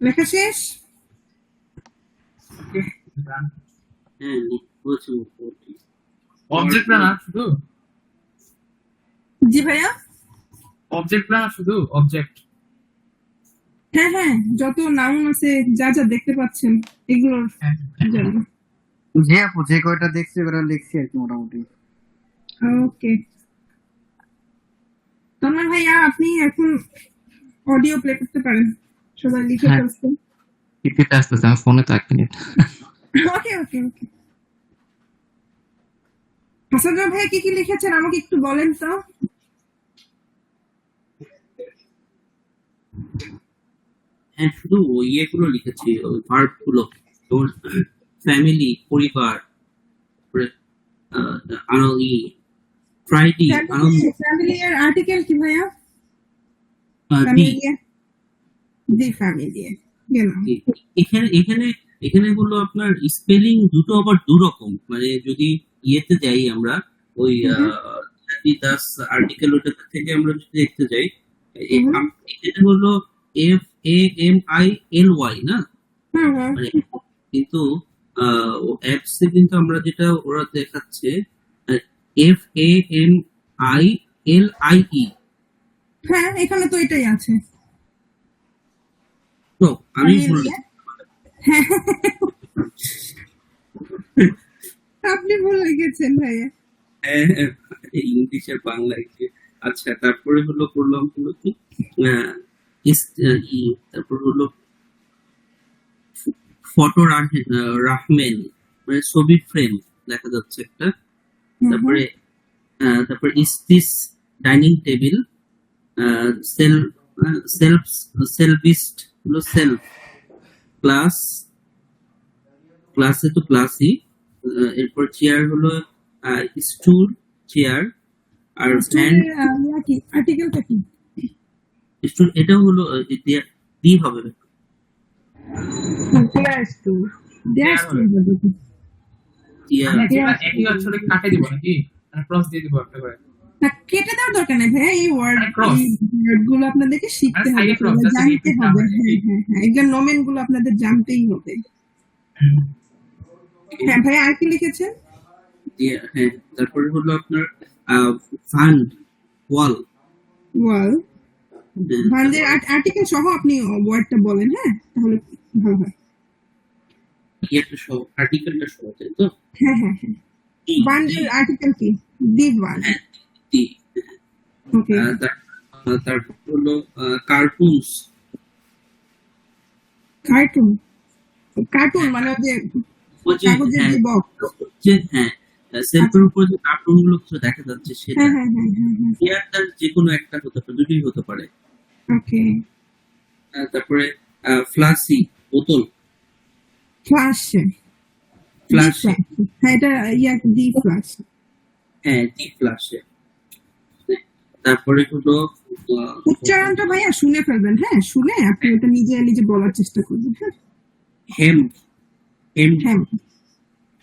লেখা শেষ? হ্যাঁ, বলছি মোটামুটি। অবজেক্ট না শুধু জি ভাইয়া। অবজেক্ট না শুধু অবজেক্ট। হ্যাঁ হ্যাঁ, যত নাউন আছে যা যা দেখতে পাচ্ছেন এগুলোর জন্য। জি আপু, যে কয়টা দেখছি ওরা লিখছি আর কি মোটামুটি। ওকে, তন্ময় ভাইয়া আপনি এখন অডিও প্লে করতে পারেন, সবাই লিখে হ্যাঁ, ফেলছেন। টিপিতে আসতেছে আমার ফোনে তো 1 মিনিট। ওকে ওকে ওকে। হাসান ভাইয়া কি কি লিখেছেন আমাকে একটু বলেন তো। হ্যাঁ, শুধু ইয়েগুলো লিখেছি, ওই ভার্ব গুলো, তোর ফ্যামিলি, পরিবার, ফ্রাইডে, আনন্দ, ফ্যামিলি এর আর্টিকেল কি ভাইয়া? দি। ফ্যামিলি, জি ফ্যামিলি। এখানে এখানে এখানে হলো আপনার স্পেলিং দুটো আবার দুরকম, মানে যদি ইয়েতে যাই আমরা, ওই দাস আর্টিকেল ওটা থেকে আমরা যদি দেখতে যাই, এখানে হলো FAMILY না, মানে কিন্তু অ্যাপস এ কিন্তু আমরা যেটা ওরা দেখাচ্ছে FAMILIE। হ্যাঁ এখানে তো এটাই আছে। তো আমি ভুল, আপনি ভুল লিখেছেন ভাইয়া। ইংলিশ আর বাংলা একটু। আচ্ছা, তারপরে হলো করলাম হলো কি, তারপর হলো ফটো রাখমেন, মানে ছবি ফ্রেম দেখা যাচ্ছে একটা। তারপরে তারপর is this dining table, shelf shelf সেলফিস্ট হলো সেলফ, ক্লাস, ক্লাসে তো ক্লাসই, এরপর চেয়ার হলো স্টুল, চেয়ার, আর ফ্যান আর্টিকেলটা কি? স্টুল এটাও হলো দি হবে। একই অক্ষরে কাটে দিব নাকি ক্রস দিয়ে দিব একটা করে? কেটে দেওয়ার দরকার নেই ভাইয়া, এই ওয়ার্ড cross। গুলো আপনাদেরকে শিখতে হবে, side cross, যাতে জানতে repeat না হবে। হয়। হ্যাঁ হ্যাঁ হ্যাঁ, এগুলো নোমেন গুলো আপনাদের জানতেই হবে। হ্যাঁ ভাইয়া আর কি লিখেছেন? হ্যাঁ, তারপরে হলো আপনার ফান্ড, ওয়াল, ওয়াল। ভান্ডের আর্টিকেল সহ আপনি ওয়ার্ডটা বলেন, হ্যাঁ তাহলে ভালো হয়। ইয়েটা সহ, আর্টিকেলটা সহ, তাই তো? হ্যাঁ হ্যাঁ হ্যাঁ, বান্ডের আর্টিকেল কি? The one. হ্যাঁ, দি। ওকে। তারপর হলো কার্টুনস, কার্টুন। কার্টুন মানে ওই যে কাগজের যে বক্স। হ্যাঁ, সেলফের উপর যে কার্টুন গুলো কিছু দেখা যাচ্ছে সেটা। হ্যাঁ হ্যাঁ হ্যাঁ হ্যাঁ। চেয়ারটা যে কোনো একটা হতে পারে, দুটোই হতে পারে। ওকে। তারপরে ফ্লাসি, বোতল, ফ্লাশ। ফ্লাশ, হ্যাঁ এটা দি ফ্লাশ। হ্যাঁ দি ফ্লাশে। তারপরে হলো উচ্চারণটা ভাইয়া শুনে ফেলবেন, হ্যাঁ শুনে আপনি ওটা নিজে নিজে বলার চেষ্টা করবেন। হ্যাঁ হেম, হেম, হ্যাঁ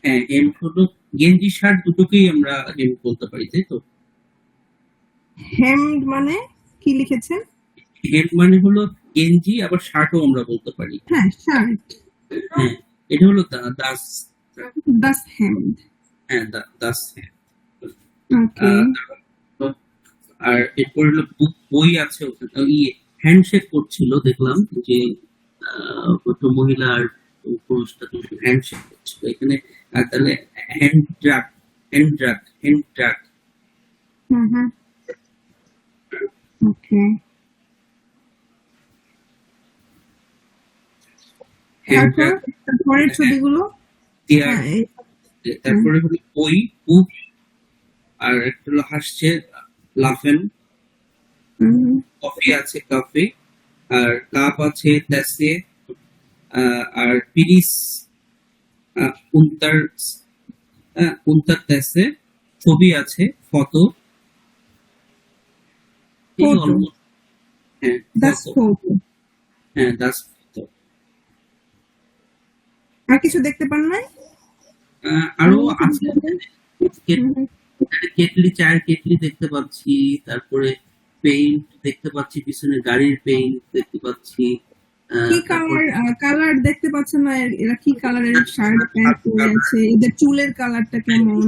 হ্যাঁ হেম হলো গেঞ্জি শার্ট দুটোকেই আমরা হেম বলতে পারি, তাই তো? হেমড মানে কি লিখেছেন? হেম মানে হলো গেঞ্জি, আবার শার্টও আমরা বলতে পারি। হ্যাঁ শার্ট। হ্যাঁ, এটা হলো দাস, দাস হেমড। হ্যাঁ দাস, হ্যাঁ। ওকে। আর এরপর হলো বই আছে ওখানে, ইয়ে হ্যান্ডশেক করছিল দেখলাম যে একটা মহিলা আর পুরুষটা হ্যান্ডশেক করছিল এখানে। তাহলে hand drug, hand drug, hand drug. Hmm hmm. Okay. তারপরের ছবিগুলো। তারপরে হলো বই, বুক, আর একটা হলো হাসছে, লাফেন, কফি আছে, কাফে, আর কাপ আছে, তেসে, আর পিরিস, উন্তার, উন্তার তেসে, ছবি আছে, ফটো, হ্যাঁ দাস ফটো। হ্যাঁ দাস ফটো। আর কিছু দেখতে পান নাই? আরো আছে, কেটলি, চায়ের কেটলি দেখতে পাচ্ছি, তারপরে পেইন্ট দেখতে পাচ্ছি, পিছনে গাড়ির পেইন্ট দেখতে পাচ্ছি, কি তারপর কালার দেখতে পাচ্ছেন না? এরা কি কালারের শার্ট প্যান্ট পরে আছে? এদের চুলের কালারটা কেমন?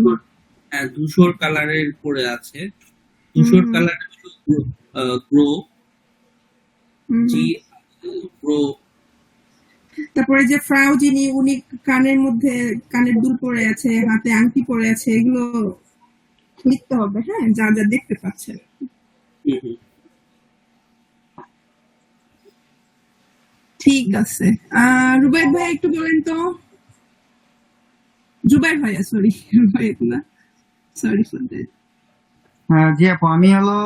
ধূসর কালারের পরে আছে। ধূসর হুম, কালারের গ্রো হুম। জি গ্রো তারপরে যে ফ্রাউ যিনি উনি কানের মধ্যে কানের দুল পরে আছে, হাতে আংটি পরে আছে, এগুলো লিখতে হবে, হ্যাঁ, যা যা দেখতে পাচ্ছেন। ঠিক আছে। রুবাইর ভাই একটু বলেন তো। জুবাইর ভাইয়া, সরি, রুবাইর না, সরি ফর দ্যাট। জি আপু, আমি হলো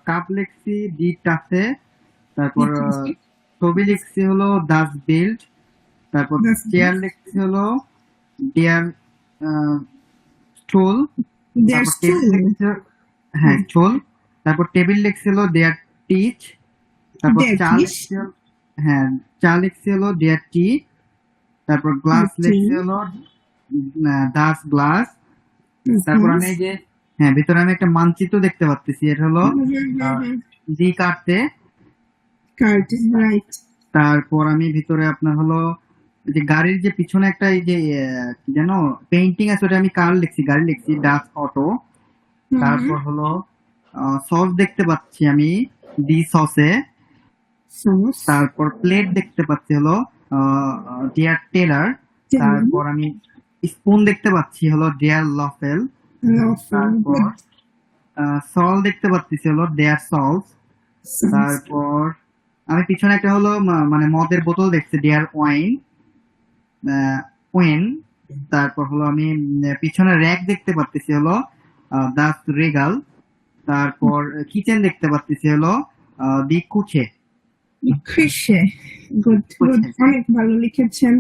কাপ লিখছি ডিট আছে, তারপর ছবি লিখছি হলো দাস বিল্ড, তারপর Das চেয়ার Bild. লিখছি হলো ডিয়ার স্টুল, There's তারপর টেবিল two. লিখছি হ্যাঁ স্টুল, তারপর টেবিল লিখছি হলো ডিয়ার টিচ, তারপর Their চা dish. লিখছি হ্যাঁ চা লিখছি হলো ডিয়ার টি, তারপর গ্লাস The লিখছি tea. হলো দাস গ্লাস, তারপর আমি Yes. এই যে ভিতরে আমি একটা মানচিত্র দেখতে পাচ্ছি, এটা হলো ডি কাটতে, Card, right. তারপর আমি ভিতরে আপনার হলো এই যে গাড়ির যে পিছনে একটা এই যে কি যেন পেইন্টিং আছে, ওটা আমি কার লিখছি, গাড়ি লিখছি ডাস অটো, তারপর হলো সস দেখতে পাচ্ছি আমি ডি সসে, Sauce. তারপর প্লেট দেখতে পাচ্ছি হলো ডিয়ার টেলার, তারপর আমি স্পুন দেখতে পাচ্ছি হলো ডিয়ার লফেল, তারপর সল দেখতে পাচ্ছি হলো ডিয়ার সলস, তারপর আমি পিছনে একটা হলো মানে মদের বোতল দেখছি ডিয়ার ওয়াইন ওয়েন, তারপর হলো আমি পিছনে র্যাক দেখতে পাচ্ছি হলো দাস রেগাল, তারপর কিচেন দেখতে পাচ্ছি হলো দি কুচে। Krishe. Good, good. অনেক ভালো লিখেছেন।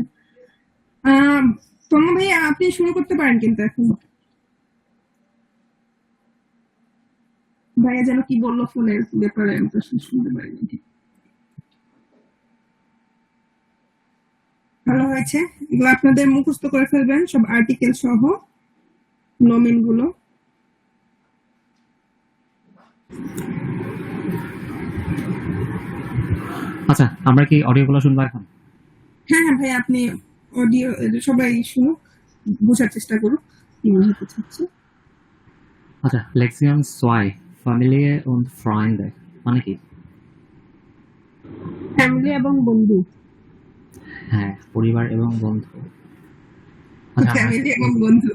তমা ভাইয়া, আপনি শুরু করতে পারেন কিন্তু এখন। ভাইয়া যেন কি বললো ফোনের ব্যাপারে, আমি তো আসলে শুনতে পারিনি ঠিক। ভালো হয়েছে। এগুলো আপনাদের মুখস্থ করে ফেলবেন, সব আর্টিকেল সহ নমিন গুলো। আচ্ছা, আমরা কি অডিওগুলো শুনবো এখন? হ্যাঁ হ্যাঁ ভাই, আপনি অডিও সবাই শুনুক, বোঝার চেষ্টা করুক কি বোঝাতে চাচ্ছে। আচ্ছা, Lektion 2, Familie und Freunde মানে কি? ফ্যামিলি এবং বন্ধু। হ্যাঁ, পরিবার এবং বন্ধু। আচ্ছা, ফ্যামিলি এবং বন্ধু,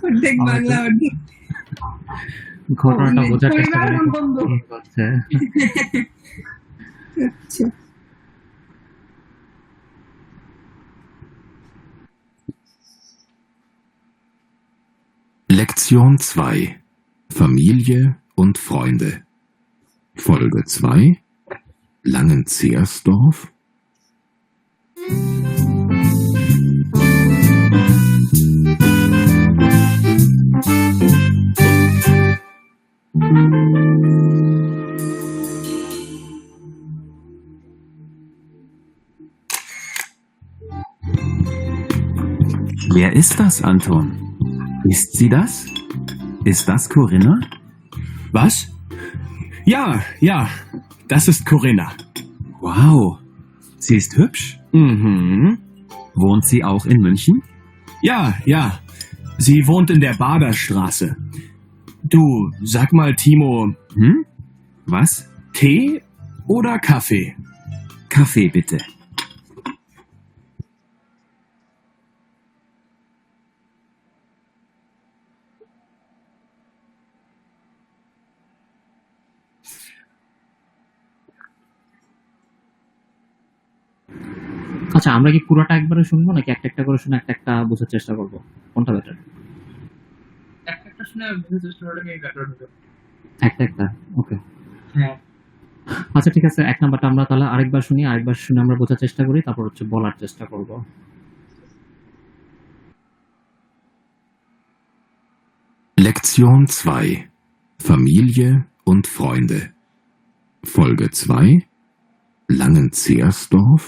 অর্ধেক বাংলা অর্ধেক ঘটনাটা বোঝার চেষ্টা পরিবার করি এবং বন্ধু। কি হচ্ছে। আচ্ছা, Lektion 2 Familie und Freunde Folge 2 Langenzeersdorf Wer ist das, Anton? Ist sie das? Ist das Corinna? Was? Ja, ja, das ist Corinna. Wow, sie ist hübsch. Mhm. Wohnt sie auch in München? Ja, ja. Sie wohnt in der Baderstraße. Du, sag mal, Timo, Was? Tee oder Kaffee? Kaffee bitte. আচ্ছা, আমরা কি পুরোটা একবারে শুনবো নাকি একটা একটা করে শুনে একটা একটা বোঝার চেষ্টা করবো? কোনটা বেটার? একটা শুনে বুঝতে চেষ্টা করলে বেটার হবে। একটা একটা, ওকে। হ্যাঁ, আচ্ছা ঠিক আছে, 1 নাম্বারটা আমরা তাহলে আরেকবার শুনি, আরেকবার শুনে আমরা বোঝার চেষ্টা করি, তারপর হচ্ছে বলার চেষ্টা করব। Lektion 2 Familie und Freunde Folge 2 Langenzeersdorf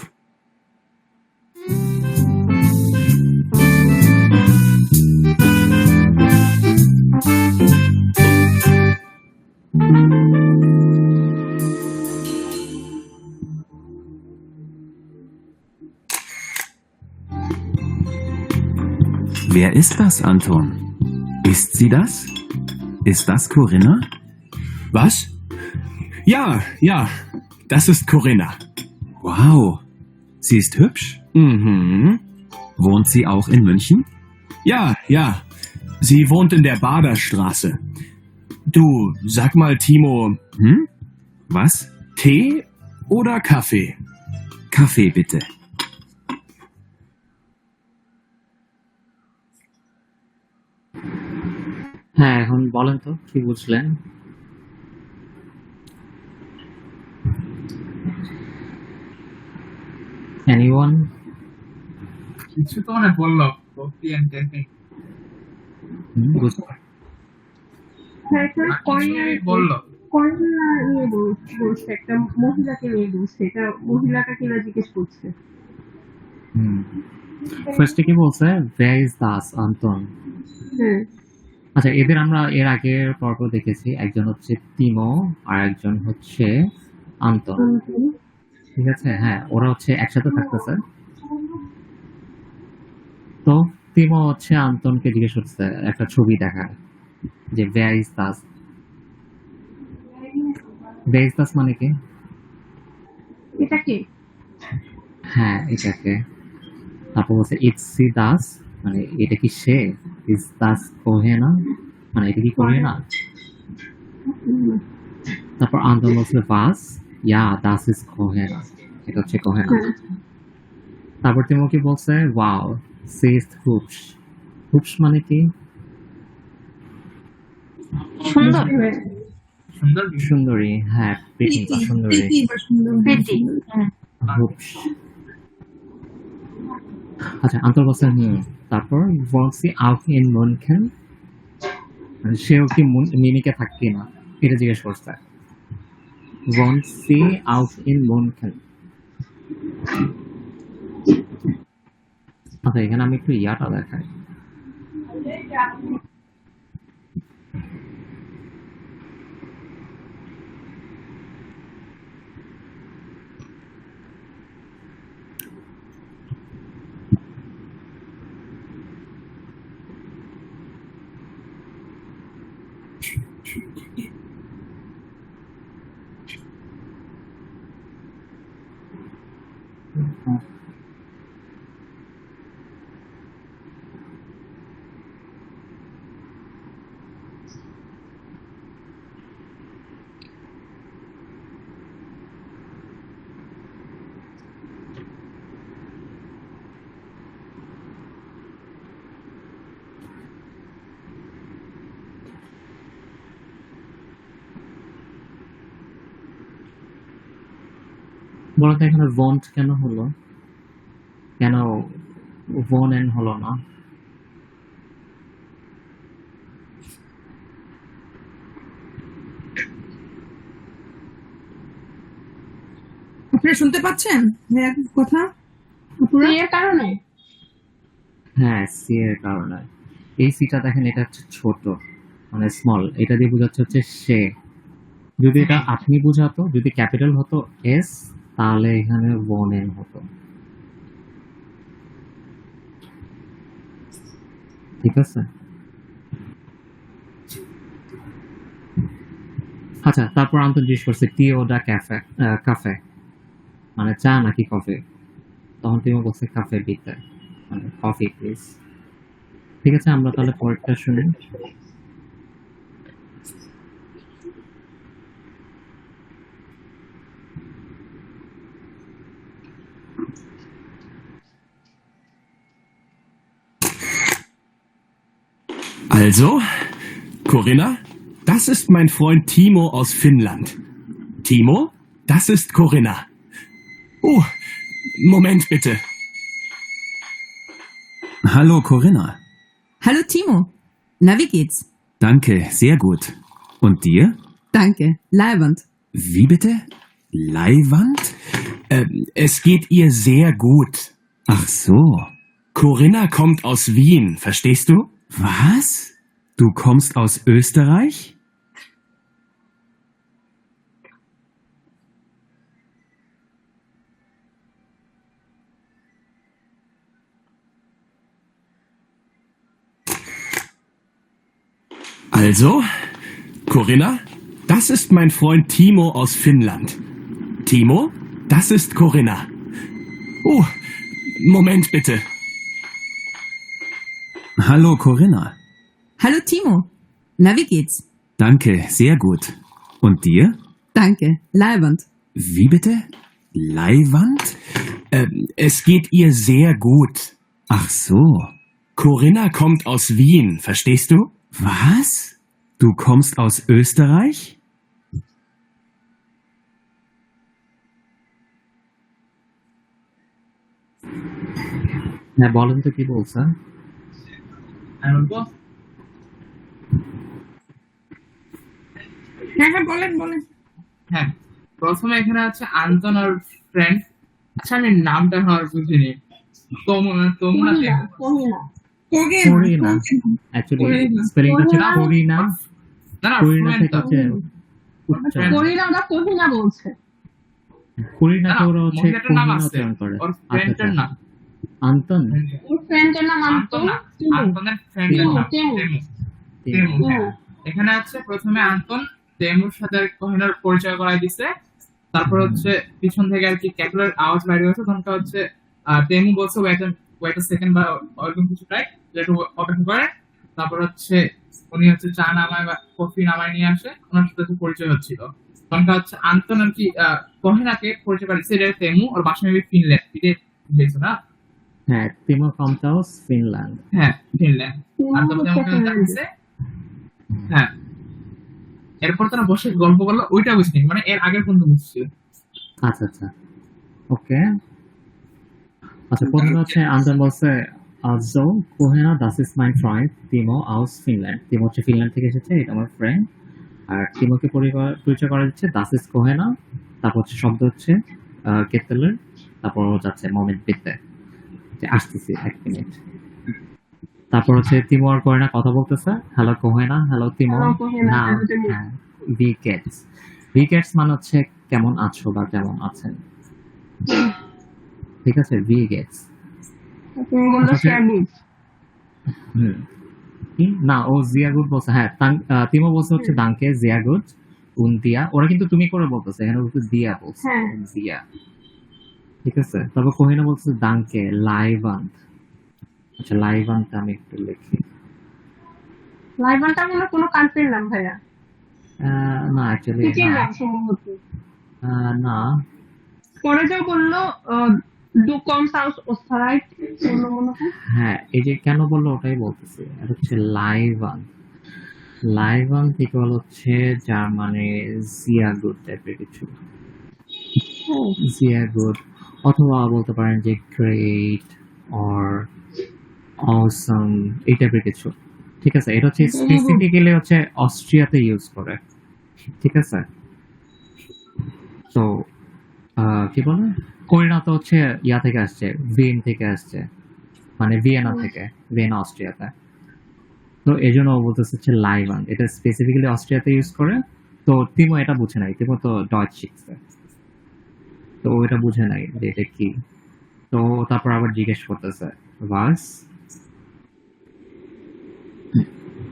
Wer ist das, Anton? Ist sie das? Ist das Corinna? Was? Ja, ja, das ist Corinna. Wow, sie ist hübsch. Mhm. Wohnt sie auch in München? Ja, ja. Sie wohnt in der Baderstraße. Du, sag mal, Timo, Hm? Was? Tee oder Kaffee? Kaffee bitte. হ্যাঁ, এখন বলেন তো কি বুঝলেন? Anyone? কিছু তো মানে বললো কফি এন্ড টেকিং বুঝতে হ্যাঁ, একটা বললো কর্নার নিয়ে বলছে, একটা মহিলাকে নিয়ে বলছে, এটা মহিলাটা কিনা জিজ্ঞেস করছে। ফার্স্টে কি বলছে? Where is das, Anton? হ্যাঁ, আচ্ছা, এদের আমরা এর আগের পর্ব দেখেছি। একজন হচ্ছে তিমো আর একজন হচ্ছে আন্তন। ঠিক আছে? হ্যাঁ, ওরা হচ্ছে একসাথে থাকতেছে। তো তিমো হচ্ছে আন্তনকে জিজ্ঞেস করছে, একটা ছবি দেখায় যে where is das? where is das মানে কি? এটা কে? হ্যাঁ, এটাকে। তারপর বলছে it's sie das, মানে এটা কি সে? is das Corinna, মানে এটা কি Corinna? তারপর আন্তন বলছে was, ja das ist Corinna, এটা হচ্ছে Corinna। তারপর তিমো কি বলছে? wow sie ist hübsch, hübsch মানে কি? সুন্দর সুন্দর সুন্দরী। হ্যাঁ, pretty বা সুন্দরী। প্রীতি hübsch। আচ্ছা, আন্তর বলছে তারপর wohnt sie auch in München, মানে সেও কি মিনিকে থাকে না এটা জিজ্ঞেস করছে। wohnt sie auch in München। আচ্ছা, এখানে আমি একটু ইয়াটা দেখাই। বলতো এখানে wohnt কেন হলো? কেন wohnen হলো না? আপনারা শুনতে পাচ্ছেন ভাইয়া কথা? এর কারণে হ্যাঁ, সি এর কারণে। এই সিটা দেখেন, এটা হচ্ছে ছোট, মানে স্মল, এটা দিয়ে বোঝাচ্ছে হচ্ছে সে। যদি এটা আপনি বোঝাতো, যদি ক্যাপিটাল হতো এস, তাহলে এখানে wohnen হতো। ঠিক আছে? আচ্ছা, তারপর আন্তর জিজ্ঞেস করছে টি ওডা কাফে, মানে চা নাকি কফি? তখন তিনি বলছে কাফে বিতে, মানে কফি প্লিজ। ঠিক আছে, আমরা তাহলে পরেরটা শুনি। Also, Corinna, das ist mein Freund Timo aus Finnland. Timo, das ist Corinna. Oh, Moment bitte. Hallo Corinna. Hallo Timo. Na, wie geht's? Danke, sehr gut. Und dir? Danke. Leiwand. Wie bitte? Leihwand? Es geht ihr sehr gut. Ach so. Corinna kommt aus Wien, verstehst du? Was? Du kommst aus Österreich? Also, Corinna, das ist mein Freund Timo aus Finnland. Timo, das ist Corinna. Oh, Moment bitte. Hallo Corinna. Hallo Timo. Na, wie geht's? Danke, sehr gut. Und dir? Danke. Leibend. Wie bitte? Leihwand? Es geht ihr sehr gut. Ach so. Corinna kommt aus Wien, verstehst du? Was? Du kommst aus Österreich? হ্যাঁ বলেন তো কি বলছেন? আমি বলবো হ্যাঁ বলেন বলেন। হ্যাঁ, প্রথমে এখানে আছে আন্তন আর ফ্রেন্ড। আচ্ছা, আমি নামটা এখন আর বুঝিনি। তমুনা কোগেনা করিনা। অ্যাকচুয়ালি স্পেলিংটা হচ্ছে করিনা। না, করিনা friend থেকে তো। হচ্ছে উচ্চারণ। করিনা কোহিনা বলছে। করিনাকে ওরা হচ্ছে মহিলাটার নাম কহিনা আছে, উচ্চারণ করে। ওর আচ্ছা ফ্রেন্ডের নাম। আন্তন। ওর ফ্রেন্ডের নাম আন্তন না, আন্তনের ফ্রেন্ডের নাম তেমু। তেমু। হ্যাঁ। এখানে আছে প্রথমে আন্তন তেমুর সাথে কোহিনার পরিচয় করাই দিছে। তারপর হচ্ছে পিছন থেকে আর কি ক্যাকুলার আওয়াজ বাইরে হচ্ছে, তখন হচ্ছে তেমু বলছে ওয়েট আ সেকেন্ড বা ওরকম কিছু টাইপ, একটু অপেক্ষা করে। তারপর হচ্ছে উনি হচ্ছে চা নামায় বা কফি নামায় নিয়ে আসে, ওনার সাথে হচ্ছে পরিচয় হচ্ছিল। তখন হচ্ছে আন্তন আর কি কোহিনাকে পরিচয় করেছে, এটা তেমু ওর বাসা মেবি ফিনল্যান্ড, এটা বুঝেছো না? হ্যাঁ তিমো কমস আউট ফিনল্যান্ড। হ্যাঁ, ফিনল্যান্ড। আর তখন তেমুকে ডাকছে। হ্যাঁ, এরপর তারা বসে গল্প করলো, ওইটা বুঝিনি, মানে এর আগের কোন বুঝছিল। আচ্ছা আচ্ছা ওকে। আচ্ছা প্রথমে হচ্ছে আন্তন বলছে So, Kohena, das ist mein Freund, Timo aus Finnland. Timo হচ্ছে ফিনল্যান্ড থেকে এসেছে, এটা আমার ফ্রেন্ড। আর টিমোকে পরিচয় করা দিচ্ছে das ist Kohena, তারপর হচ্ছে শব্দ হচ্ছে কেটেলের, তারপর যাচ্ছে মোমেন্ট বিতে আসতেছি 1 মিনিট। তারপর হচ্ছে টিমো আর কোহেনা কথা বলতেছে, হ্যালো কোহেনা, হ্যালো টিমো, না ভি গেটস মানে হচ্ছে কেমন আছো বা কেমন আছেন, ঠিক আছে, ভি গেটস। না ও জিয়া গুড বলছে, হ্যাঁ তিমো বলছে হচ্ছে দাঙ্কে জিয়া গুড উন দিয়া, ওরা কিন্তু তুমি করে বলতেছে, এখানে বলছে দিয়া বলছে দিয়া, ঠিক আছে। তারপর কোহিনা বলছে দাঙ্কে লাইভান্ট। আচ্ছা লাইভান্ট আমি একটু লিখি। লাইভানটা মনে কোনো কান্ট্রির নাম ভাইয়া, না অ্যাকচুয়ালি সিটির নাম সম্ভবত। না। পরে যে বললো ডু কমস আউট ওস্তারাইট বললো মনে হয়। হ্যাঁ এই যে কেন বললো ওটাই বলতেছি, এটা হচ্ছে লাইভান। লাইভান থেকে হচ্ছে জার্মানি জিয়া গুড টাইপের কিছু, জিয়া গুড, অথবা বলতে পারেন যে গ্রেট অর অসম এই টাইপের কিছু, ঠিক আছে। এটা হচ্ছে স্পেসিফিক্যালি হচ্ছে অস্ট্রিয়াতে ইউজ করে, ঠিক আছে। তো কি বলে কোরিনা তো হচ্ছে ইয়া থেকে আসছে, ভিয়েন থেকে আসছে, মানে ভিয়েনা থেকে, ভিয়েনা অস্ট্রিয়াতে। তো এই জন্য ও বলতেছে হচ্ছে লাইভান, এটা স্পেসিফিক্যালি অস্ট্রিয়াতে ইউজ করে। তো তিমো এটা বুঝে নাই, তিমো তো ডয়েচ শিখছে, তো ও এটা বুঝে নাই যে এটা কি। তো তারপর আবার জিজ্ঞেস করতেছে ভার্স,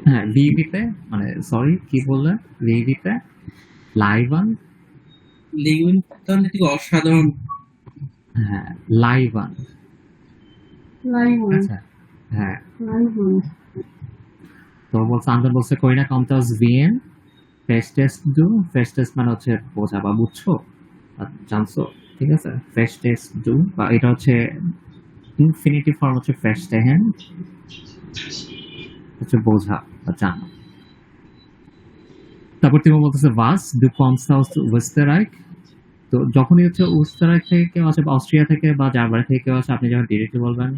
হ্যাঁ ভিভিতে, মানে সরি কি বললে, ভিভিতে লাইভান, লিগুইন তাহলে কি অসাধারণ। হ্যাঁ লাইভান, আচ্ছা হ্যাঁ। তো বলছে আন্তন বলছে কোরিনা কমতে আউস ভিয়েন ফেস্টেস্ট ডু, ফেস্টেস্ট মানে হচ্ছে বোঝা বা বুঝছো জানছো, ঠিক আছে। ফেস্টেস্ট ডু বা এটা হচ্ছে ইনফিনিটিভ ফর্ম হচ্ছে ফেস্টেহেন, হচ্ছে বোঝা বা জানা। তারপর তুমি বলতেছে ভাস ডু কমস আউস ওয়েস্টারাইক। তো যখনই হচ্ছে ওয়েস্টারাইক থেকে কেউ আসে বা অস্ট্রিয়া থেকে বা জার্মানি থেকে কেউ আসে, আপনি যখন ডিরেক্টলি বলবেন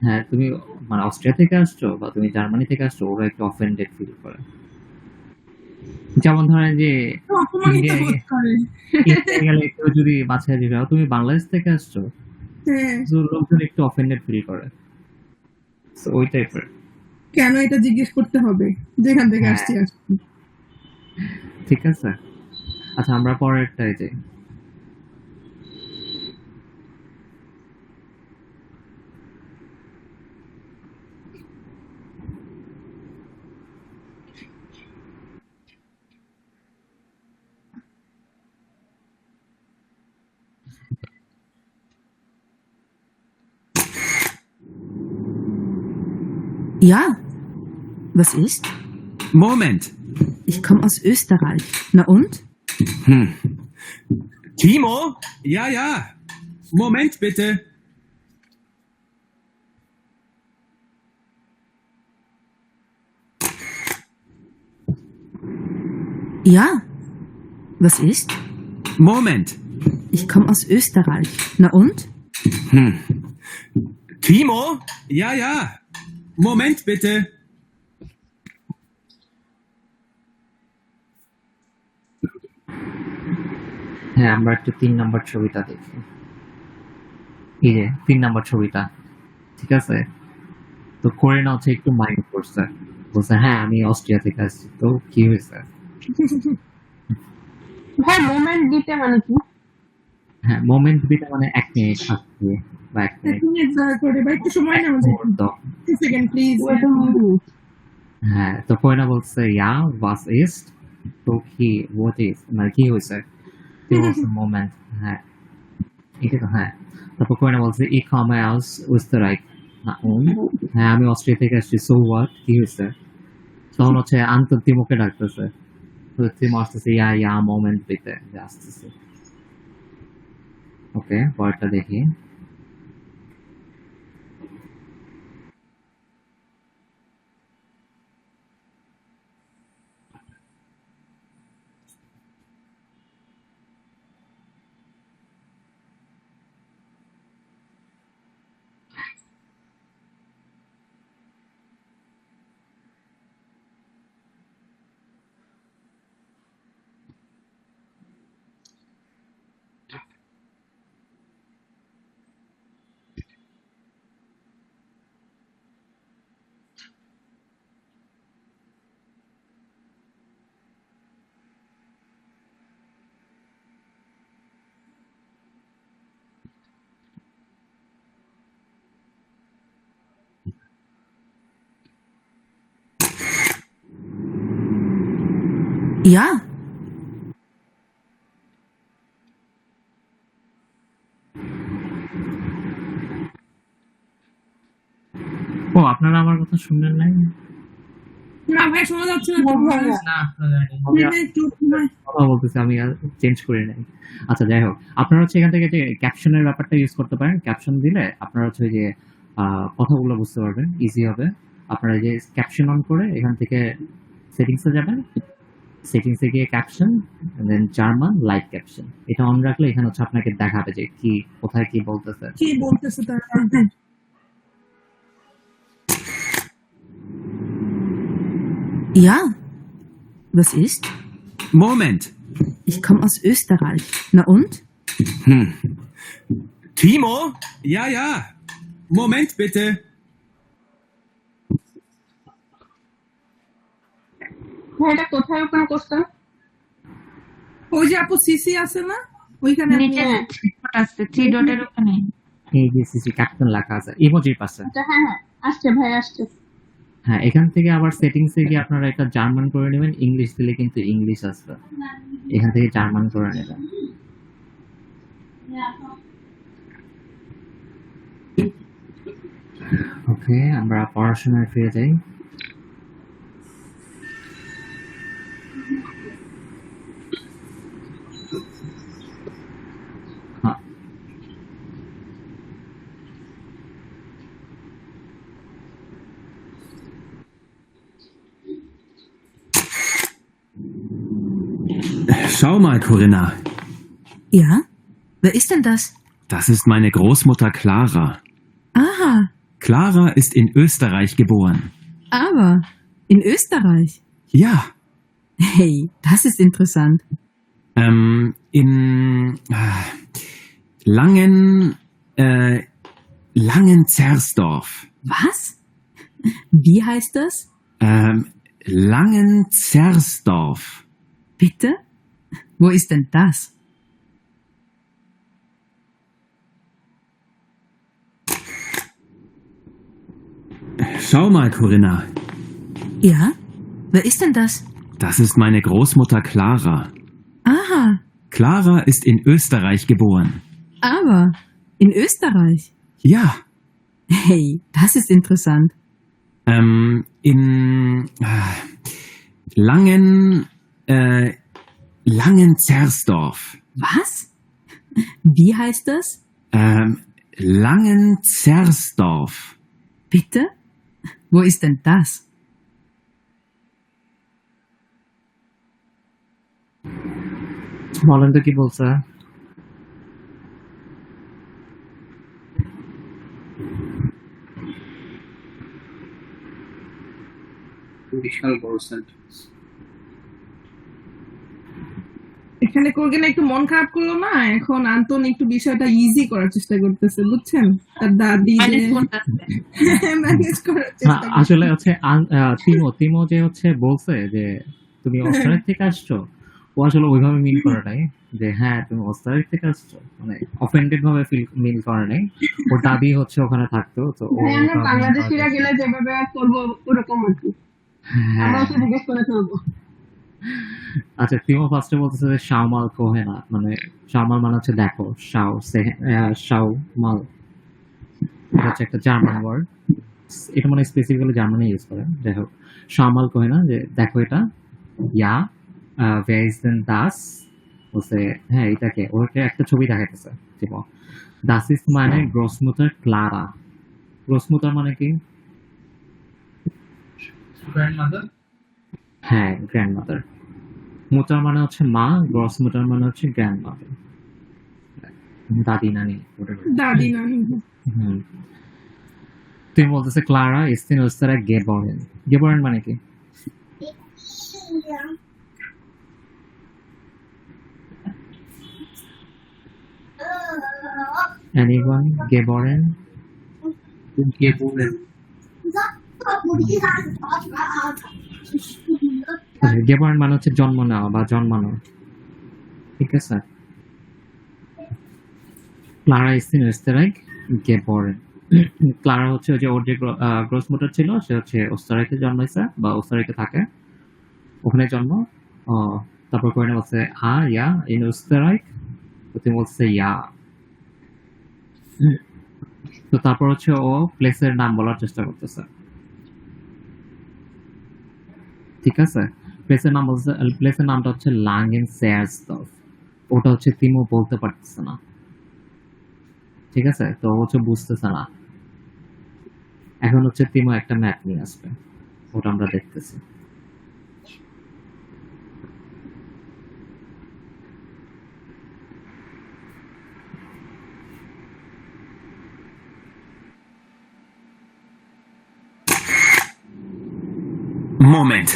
হ্যাঁ তুমি মানে অস্ট্রিয়া থেকে আসছো বা তুমি জার্মানি থেকে আসছো, ওরা একটু অফেন্ডেড ফিল করে। যেমন ধরেন যে অপমানিত বোধ করে। ইন্ডিয়ায় গেলে কেউ যদি বাছাই দিবে তুমি বাংলাদেশ থেকে আসছো, হ্যাঁ, তো লোকজন একটু অফেন্ডেড ফিল করে, তো ওই টাইপের। কেন এটা জিজ্ঞেস করতে হবে যেখান থেকে হ্যাঁ। আসছি। ঠিক আছে। আচ্ছা আমরা পরেরটাই যাই। Ja. Was ist? Moment. Ich komme aus Österreich. Na und? Timo? Ja, ja. Moment bitte. Ja. Was ist? Moment. Ich komme aus Österreich. Na und? Timo? Ja, ja. Moment bitte. হ্যাঁ আমরা একটু 3 নম্বর ছবিটা দেখি। এই যে 3 নম্বর ছবিটা, ঠিক আছে? তো করিনা হচ্ছে একটু মাইন্ড করছে, বলছে হ্যাঁ আমি অস্ট্রিয়া থেকে আসছি। তো কি হয়েছে? ভাই মোমেন্ট দিতে মানে কি? হ্যাঁ মোমেন্ট বিটা মানে 1 মিনিট আসছে বা 1 মিনিট মিনিট দয়া করে বা একটু সময় নাও যে মুহূর্ত। 2 second please wait a minute. হ্যাঁ তো করিনা বলছে ইয়া was ist, তো কি what is মানে কি হয়েছে? কি বলছে মোমেন্ট? হ্যাঁ এটা তো হ্যাঁ। তারপর করিনা বলছে ich komme aus Österreich। না হ্যাঁ আমি অস্ট্রিয়া থেকে আসছি। so what কি হয়েছে? তখন হচ্ছে আন্তর তিমোকে ডাকতেছে, তো তিমো আসতেছে ইয়া মোমেন্ট বিতে আসতেছে। ওকে পরেরটা দেখি। Ja. ও আপনারা আমার কথা শুনলেন নাই? না ভাই শোনা যাচ্ছে না তো ভাই। না আপনারা জানি আমি একটু ভাই কথা বলতেছি, আমি চেঞ্জ করে নাই। আচ্ছা যাই হোক, আপনারা হচ্ছে এখান থেকে যে ক্যাপশনের ব্যাপারটা ইউজ করতে পারেন। ক্যাপশন দিলে আপনারা হচ্ছে যে কথাগুলো বুঝতে পারবেন, ইজি হবে। আপনারা যে ক্যাপশন অন করে এখান থেকে সেটিংসে যাবেন, সেটিংসে গিয়ে ক্যাপশন দেন জার্মান লাইভ ক্যাপশন এটা অন রাখলে এখানে হচ্ছে আপনাকে দেখাবে যে কি কোথায় কি বলতেছে। কি বলতেছে তারা? Ja. Was ist? Moment. Ich komme aus Österreich. Na und? Timo? Ja, ja. Moment bitte. ভাই এটা কোথায় ওপেন করছেন? ওই যে আপু সিসি আছে না ওইখানে নিচে আছে 3 ডটের ওখানে। এই যে সিসি ক্যাপশন লেখা আছে ইমোজির পাশে। আচ্ছা হ্যাঁ হ্যাঁ আসছে ভাই আসছে। হ্যাঁ এখান থেকে আবার সেটিংসে গিয়ে আপনারা এটা জার্মান করে নেবেন। ইংলিশ দিলে কিন্তু ইংলিশ আসবে, এখান থেকে জার্মান করে নেবেন। ওকে আমরা পড়াশোনায় ফিরে যাই। হ্যাঁ Schau mal, Corinna. Ja. Wer ist denn das? Das ist meine Großmutter Clara. Aha. Clara ist in Österreich geboren. Aber in Österreich. Ja. Hey, das ist interessant. In Langenzersdorf. Was? Wie heißt das? Langenzersdorf. Bitte? Wo ist denn das? Schau mal, Corinna. Ja. Wer ist denn das? Das ist meine Großmutter Clara. Aha. Clara ist in Österreich geboren. Aber in Österreich. Ja. Hey, das ist interessant. In Langenzersdorf. Was? Wie heißt das? Langenzersdorf. Bitte? Wo ist denn das? বলেন তো কি বলছে? বিশাল বড় sentence. এখানে কোরগেন একটু মন খারাপ করলো না, এখন আন্তন একটু বিষয়টা ইজি করার চেষ্টা করতেছে, বুঝছেন? তার দাদি যে ম্যানেজ করতেছে। ম্যানেজ করার চেষ্টা করতেছে। আসলে হচ্ছে তিমো যে হচ্ছে বলছে যে তুমি অস্ট্রেলিয়া থেকে আসছো, ও আসলে ওইভাবে মিন করে নাই যে হ্যাঁ তুমি অস্ট্রেলিয়া থেকে আসছো, মানে অফেন্ডেড ভাবে মিন করে নাই। ওর দাদি হচ্ছে ওখানে থাকতো, তো ও হ্যাঁ, আমরা বাংলাদেশিরা গেলে যেভাবে করবো ওরকম আর কি, আমরা হ্যাঁ। ওকে জিজ্ঞেস করে চলবো। আচ্ছা, তিমো ফার্স্টে বলতেছে যে শাওমাল কোহেনা, মানে শাওমাল মানে হচ্ছে দেখো, শাওমাল এটা হচ্ছে একটা জার্মান ওয়ার্ড, এটা মানে স্পেসিফিক্যালি জার্মানি ইউজ করে। যাই হোক, শাওমাল কোহেনা যে দেখো এটা, ইয়া wer ist denn das? বলছে হ্যাঁ এটাকে, ওকে একটা ছবি দেখাইতেছে তিমো। Das ist মানে Großmutter Clara। Großmutter মানে কি? গ্র্যান্ডমাদার। হ্যাঁ, গ্র্যান্ডমাদার। মুটার মানে হচ্ছে মা, গ্রস মুটার মানে হচ্ছে গ্র্যান্ডমাদার, দাদি নানি whatever। দাদি নানি। হুম। তুমি বলতেছে ক্লারা ইস্তিন ওস্তারা গেবরেন। গেবরেন মানে কি? Anyone? গেবরেন? কে বলেন? গেবরেন মানে হচ্ছে জন্ম নেওয়া বা জন্মানো, ঠিক আছে? ক্লারা ইস্তিন ওস্তারাই গেবরেন। ক্লারা হচ্ছে ওই যে ওর যে গ্রোসমুটার ছিল, সে হচ্ছে ওস্তারাইকে জন্মাইছে বা ওস্তারাইকে থাকে, ওখানে জন্ম। তারপর করে বলছে ইয়া ইন ওস্তারাইক, তুমি বলছে ইয়া। তো তারপর হচ্ছে ও প্লেসের নাম বলার চেষ্টা করতেছে, ঠিক আছে? প্লেসের নাম বলছে, প্লেসের নামটা হচ্ছে লাঙ্গেনজেরসডর্ফ। ওটা হচ্ছে তিমো বলতে পারতেছে না, ঠিক আছে? তো ও হচ্ছে বুঝতেছে না। এখন হচ্ছে তিমো একটা ম্যাপ নিয়ে আসবে, ওটা আমরা দেখতেছি। Moment.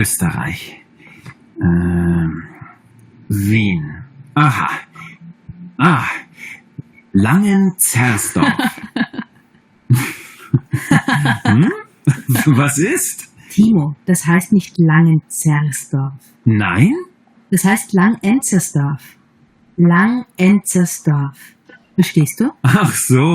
Österreich. Wien. Aha. Langenzersdorf. Was ist? Timo, das heißt nicht Langenzersdorf. Nein? Das heißt Langenzersdorf. Langenzersdorf. Verstehst du? Ach so.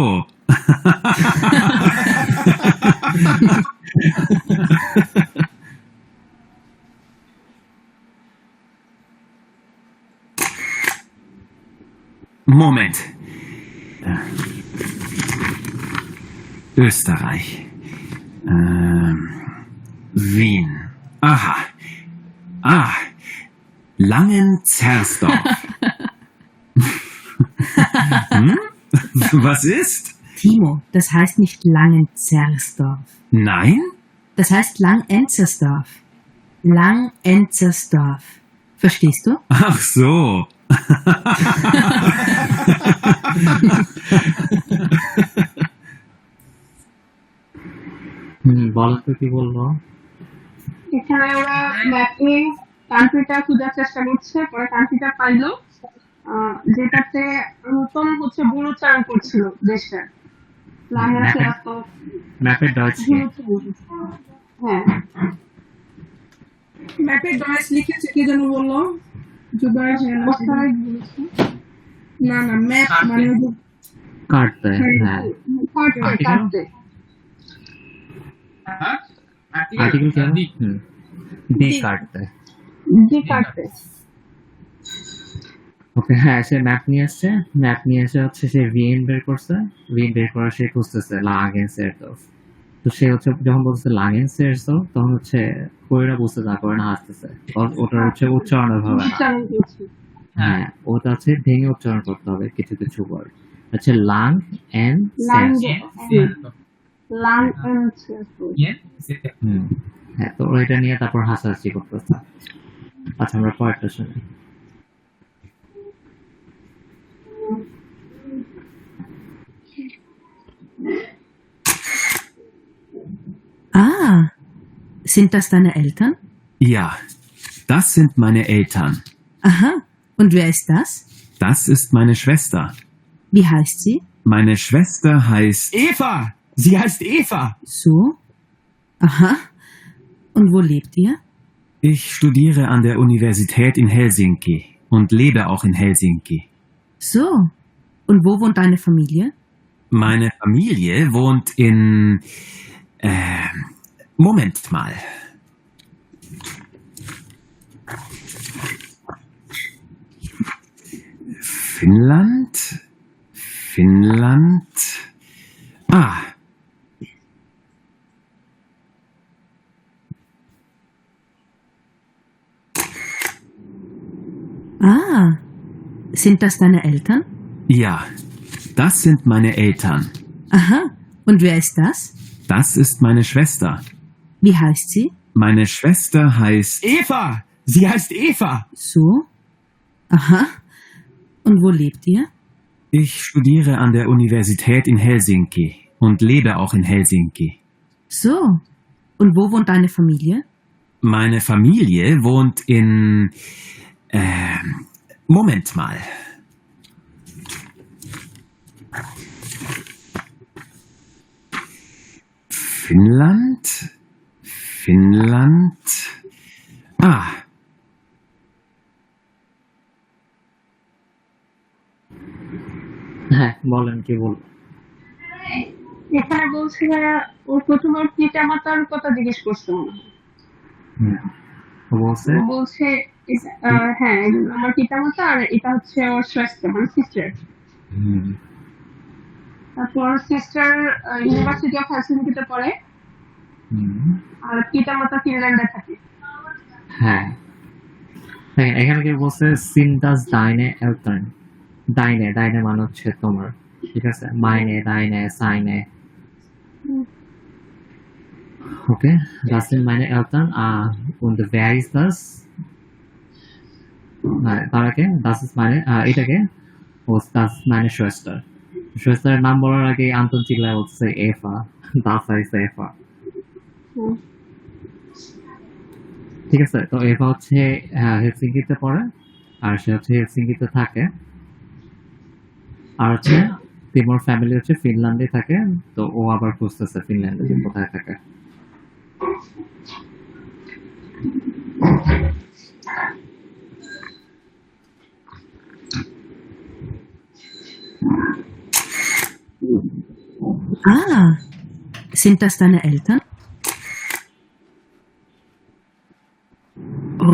Moment. Österreich. Wien. Aha. Langenzersdorf. Was ist? Timo, das heißt nicht Langenzersdorf. Nein? Das heißt Langenzersdorf. Langenzersdorf. Verstehst du? Ach so. বলো তো কি বলবো? এখানে ওরা ম্যাপে কান্ট্রিটা খোঁজার চেষ্টা করছে, পরে কান্ট্রিটা পাইলো, যেটাতে নতুন হচ্ছে ভুল উচ্চারণ করছিল দেশটা। ম্যাপের ডয়েচ কি? হ্যাঁ, ম্যাপে ডয়েস লিখেছে কে যেন বললো, জুবাই না ম্যাপ মানে কাটতে, হ্যাঁ। কাটতে আর্টিকেল কি? ডি কাটতে। জি কাটতে। ওকে, হ্যাঁ, সে ম্যাপ নিয়ে আসছে। ম্যাপ নিয়ে এসে হচ্ছে সে ভিএন বের করছে। ভিএন বের করা সে খুঁজতেছে লাগেন্সেরদর্ফ। তো সে হচ্ছে যখন বলতেছে লাগেন্সেরদর্ফ তখন হচ্ছে কোয়েরা বুঝতে না করে না হাসতেছে। ওটার হচ্ছে উচ্চারণ হবে না। উচ্চারণ করছি। হ্যাঁ, ওটা হচ্ছে ভেঙে উচ্চারণ করতে হবে কিছু কিছু ওয়ার্ড। হচ্ছে লাং এন্ড লাঙ্গে লাং হ্যাঁ, তো ওইটা নিয়ে তারপর হাসাহাসি করতেছে। আচ্ছা, আমরা পরেরটা শুনি। Ah, sind das deine Eltern? Ja, das sind meine Eltern. Aha. Und wer ist das? Das ist meine Schwester. Wie heißt sie? Meine Schwester heißt... Eva! Sie heißt Eva! So? Aha. Und wo lebt ihr? Ich studiere an der Universität in Helsinki und lebe auch in Helsinki. So. Und wo wohnt deine Familie? Meine Familie wohnt in... Moment mal. Finnland? Finnland? Ah. Ah. Sind das deine Eltern? Ja, das sind meine Eltern. Aha. Und wer ist das? Das ist meine Schwester. Wie heißt sie? Meine Schwester heißt... Eva! Sie heißt Eva! So? Aha. Und wo lebt ihr? Ich studiere an der Universität in Helsinki und lebe auch in Helsinki. So. Und wo wohnt deine Familie? Meine Familie wohnt in... Moment mal. Finnland? Finnland? Ah. হ্যাঁ, বলেন কি বলবো। এখানে বলছে ওর প্রথমে ওর পিতা মাতার কথা জিজ্ঞেস করছে মনে হয়। ও বলছে বলছে হ্যাঁ আমার পিতা মাতা আর এটা হচ্ছে ওর শ্রেষ্ঠ মানে সিস্টার। তারপর সিস্টার ইউনিভার্সিটি অফ হেলসিঙ্কিতে পড়ে আর পিতা মাতা ফিনল্যান্ডে থাকে। হ্যাঁ, এখানে কি বলছে সিনটাস ডাইনে এলটার্ন। ডাইনে ডাইনে মানে হচ্ছে তোমার, ঠিক আছে, মাইনে ডাইনে সাইনে। Okay, das sind meine Eltern. Und wer ist das? Nein, das ist meine, এটাকে das ist meine Schwester. Schwester নাম বলার আগে আন্তন চিল্লায় বলছে এফা, das heißt এফা। ঠিক আছে, তো এফা হচ্ছে হেলসিঙ্কিতে পড়ে আর সে হচ্ছে হেলসিঙ্কিতে থাকে। আর হচ্ছে তিমোর ফ্যামিলি হচ্ছে ফিনল্যান্ডে থাকে। তো ও আবার খুঁজতেছে ফিনল্যান্ডে যে কোথায় থাকে। Ah. Sind das deine Eltern?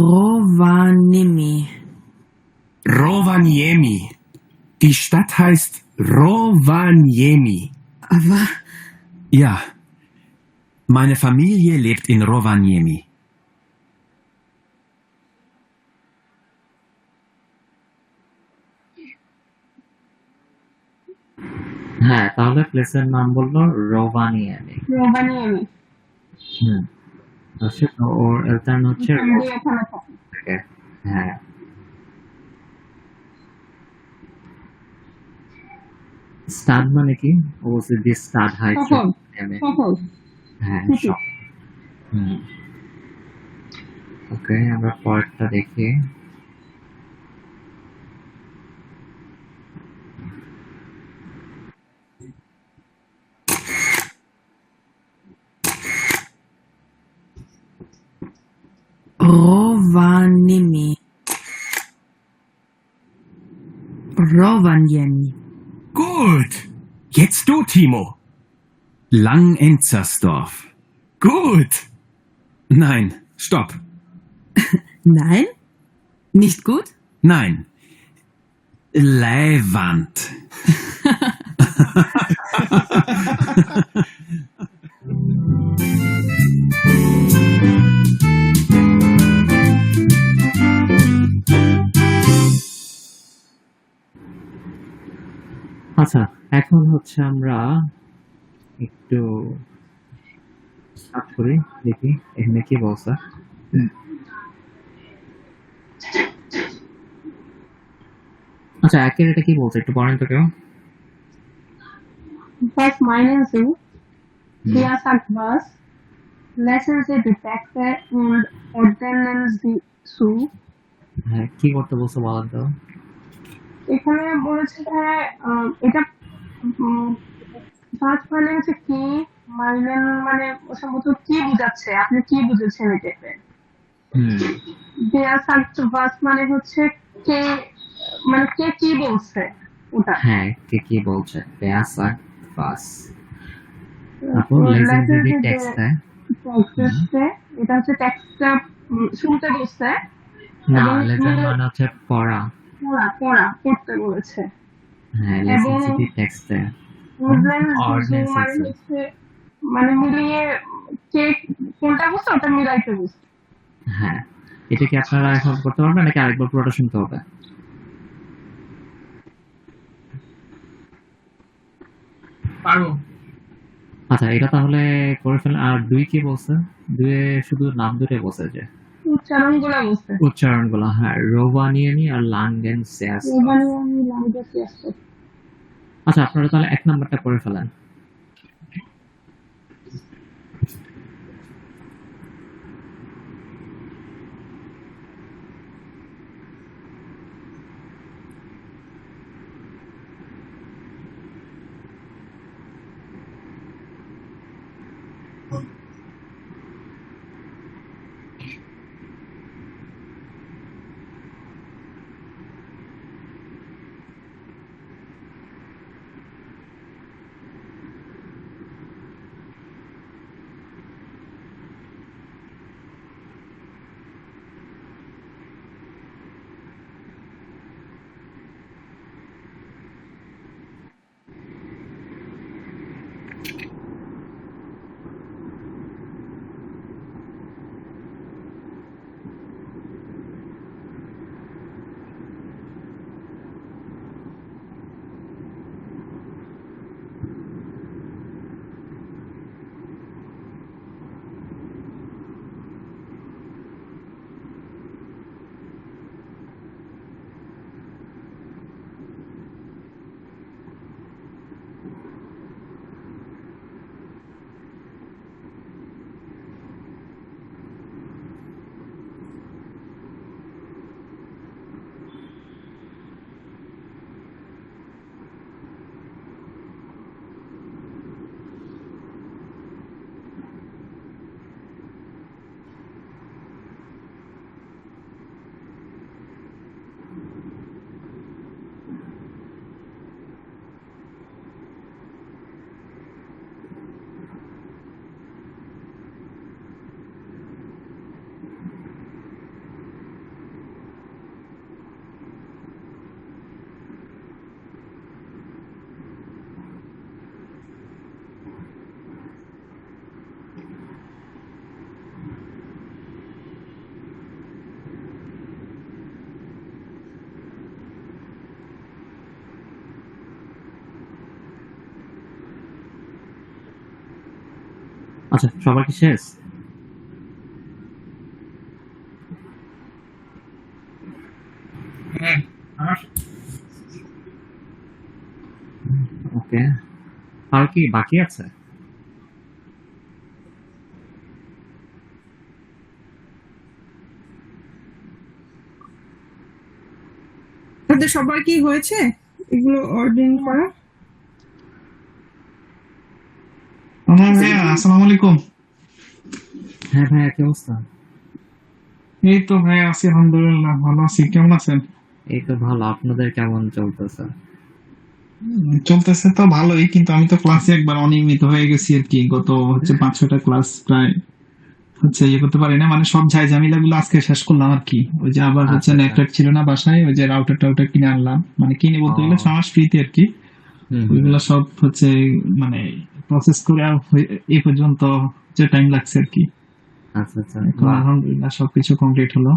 Rovaniemi. Rovaniemi. Die Stadt heißt Rovaniemi. Aber Ja. Meine Familie lebt in Rovaniemi. হ্যাঁ, তাহলে প্লেসের নাম বললো রোভানিয়ামি। রোভানিয়ামি। আচ্ছা, তো ওর এলটার্ন হচ্ছে এখানে থাকে। হ্যাঁ, স্টাড মানে কি? ও বলছে দিস স্টাড হাইটস হ্যাঁ সব। ওকে, আমরা পরেরটা দেখি। Rovaniemi. Rovaniemi. Gut. Jetzt du, Timo. Langenzersdorf. Gut. Nein, stopp. Nein? Nicht gut? Nein. Leihwand. আচ্ছা, এখন হচ্ছে আমরা একটু সার্চ করি, দেখি এখানে কি বলছে। আচ্ছা, একের এটা কি বলছে একটু পড়েন তো কেউ। Was meinen Sie? Wer sagt was? Lassen Sie die Texte und ordnen Sie zu. হ্যাঁ, কি করতে বলছে বলেন তো। এখানে বলেছে যে এটা ফার্স্ট মানে হচ্ছে কি, মাইনেন মানে সম্ভবত কি বুঝাচ্ছে, আপনি কি বুঝেছেন এটাতে। দেয়ার সার্চ বাস মানে হচ্ছে কে, মানে কে কি বলছে ওটা। হ্যাঁ, কে কি বলছে, wer sagt was। তারপর lesen Sie die Texte। এটা হচ্ছে টেক্সটটা শুনতে বলছে। না, এবং lesen মানে হচ্ছে পড়া। পড়তে বলেছে। হ্যাঁ, lesen Sie die Texte। Ordnen মানে হচ্ছে মানে মিলিয়ে কে কোনটা বুঝছে ওটা মিলাইতে বুঝছে। হ্যাঁ, এটা কি আপনারা এখন করতে পারবেন নাকি আরেকবার পুরোটা শুনতে হবে? পারবো। আচ্ছা, এটা তাহলে করে ফেলেন। আর দুই কি বলছে? দুয়ে শুধু নাম দুটোই বলছে যে উচ্চারণগুলো বুঝছে। উচ্চারণগুলো। হ্যাঁ, রোবানিয়ানি আর লাঙ্গেন শেয়াস। আচ্ছা, আপনারা তাহলে 1 নাম্বারটা করে ফেলেন। আচ্ছা, সবার কি শেষ? হ্যাঁ, আমার ওকে, আর কি বাকি আছে? তাদের সবার কি হয়েছে এগুলো অর্ডার করা? ভাইয়া আসসালামু আলাইকুম। হ্যাঁ ভাইয়া, কি অবস্থা? এই তো ভাইয়া আছি, আলহামদুলিল্লাহ ভালো আছি। কেমন আছেন? এই তো ভালো। আপনাদের কেমন চলতেছে? চলতেছে তো ভালোই, কিন্তু আমি তো ক্লাসে একবার অনিয়মিত হয়ে গেছি আর কি। গত 5-6টা ক্লাস প্রায় হচ্ছে ইয়ে করতে পারি না, মানে সব ঝামেলা গুলো আজকে শেষ করলাম আর কি। ওই যে আবার হচ্ছে আচ্ছা, আচ্ছা। নেটওয়ার্ক ছিল না বাসায়, ওই যে রাউটার টাউটার কিনে আনলাম, মানে কিনে বলতে গেলে ও। 6 মাস ফ্রিতে আর কি। হুম, হুম। ওইগুলো সব হচ্ছে মানে প্রসেস করে আর এই পর্যন্ত যে টাইম লাগছে আর কি। আচ্ছা, আচ্ছা। এখন বাহ! আলহামদুলিল্লাহ সবকিছু কমপ্লিট হলো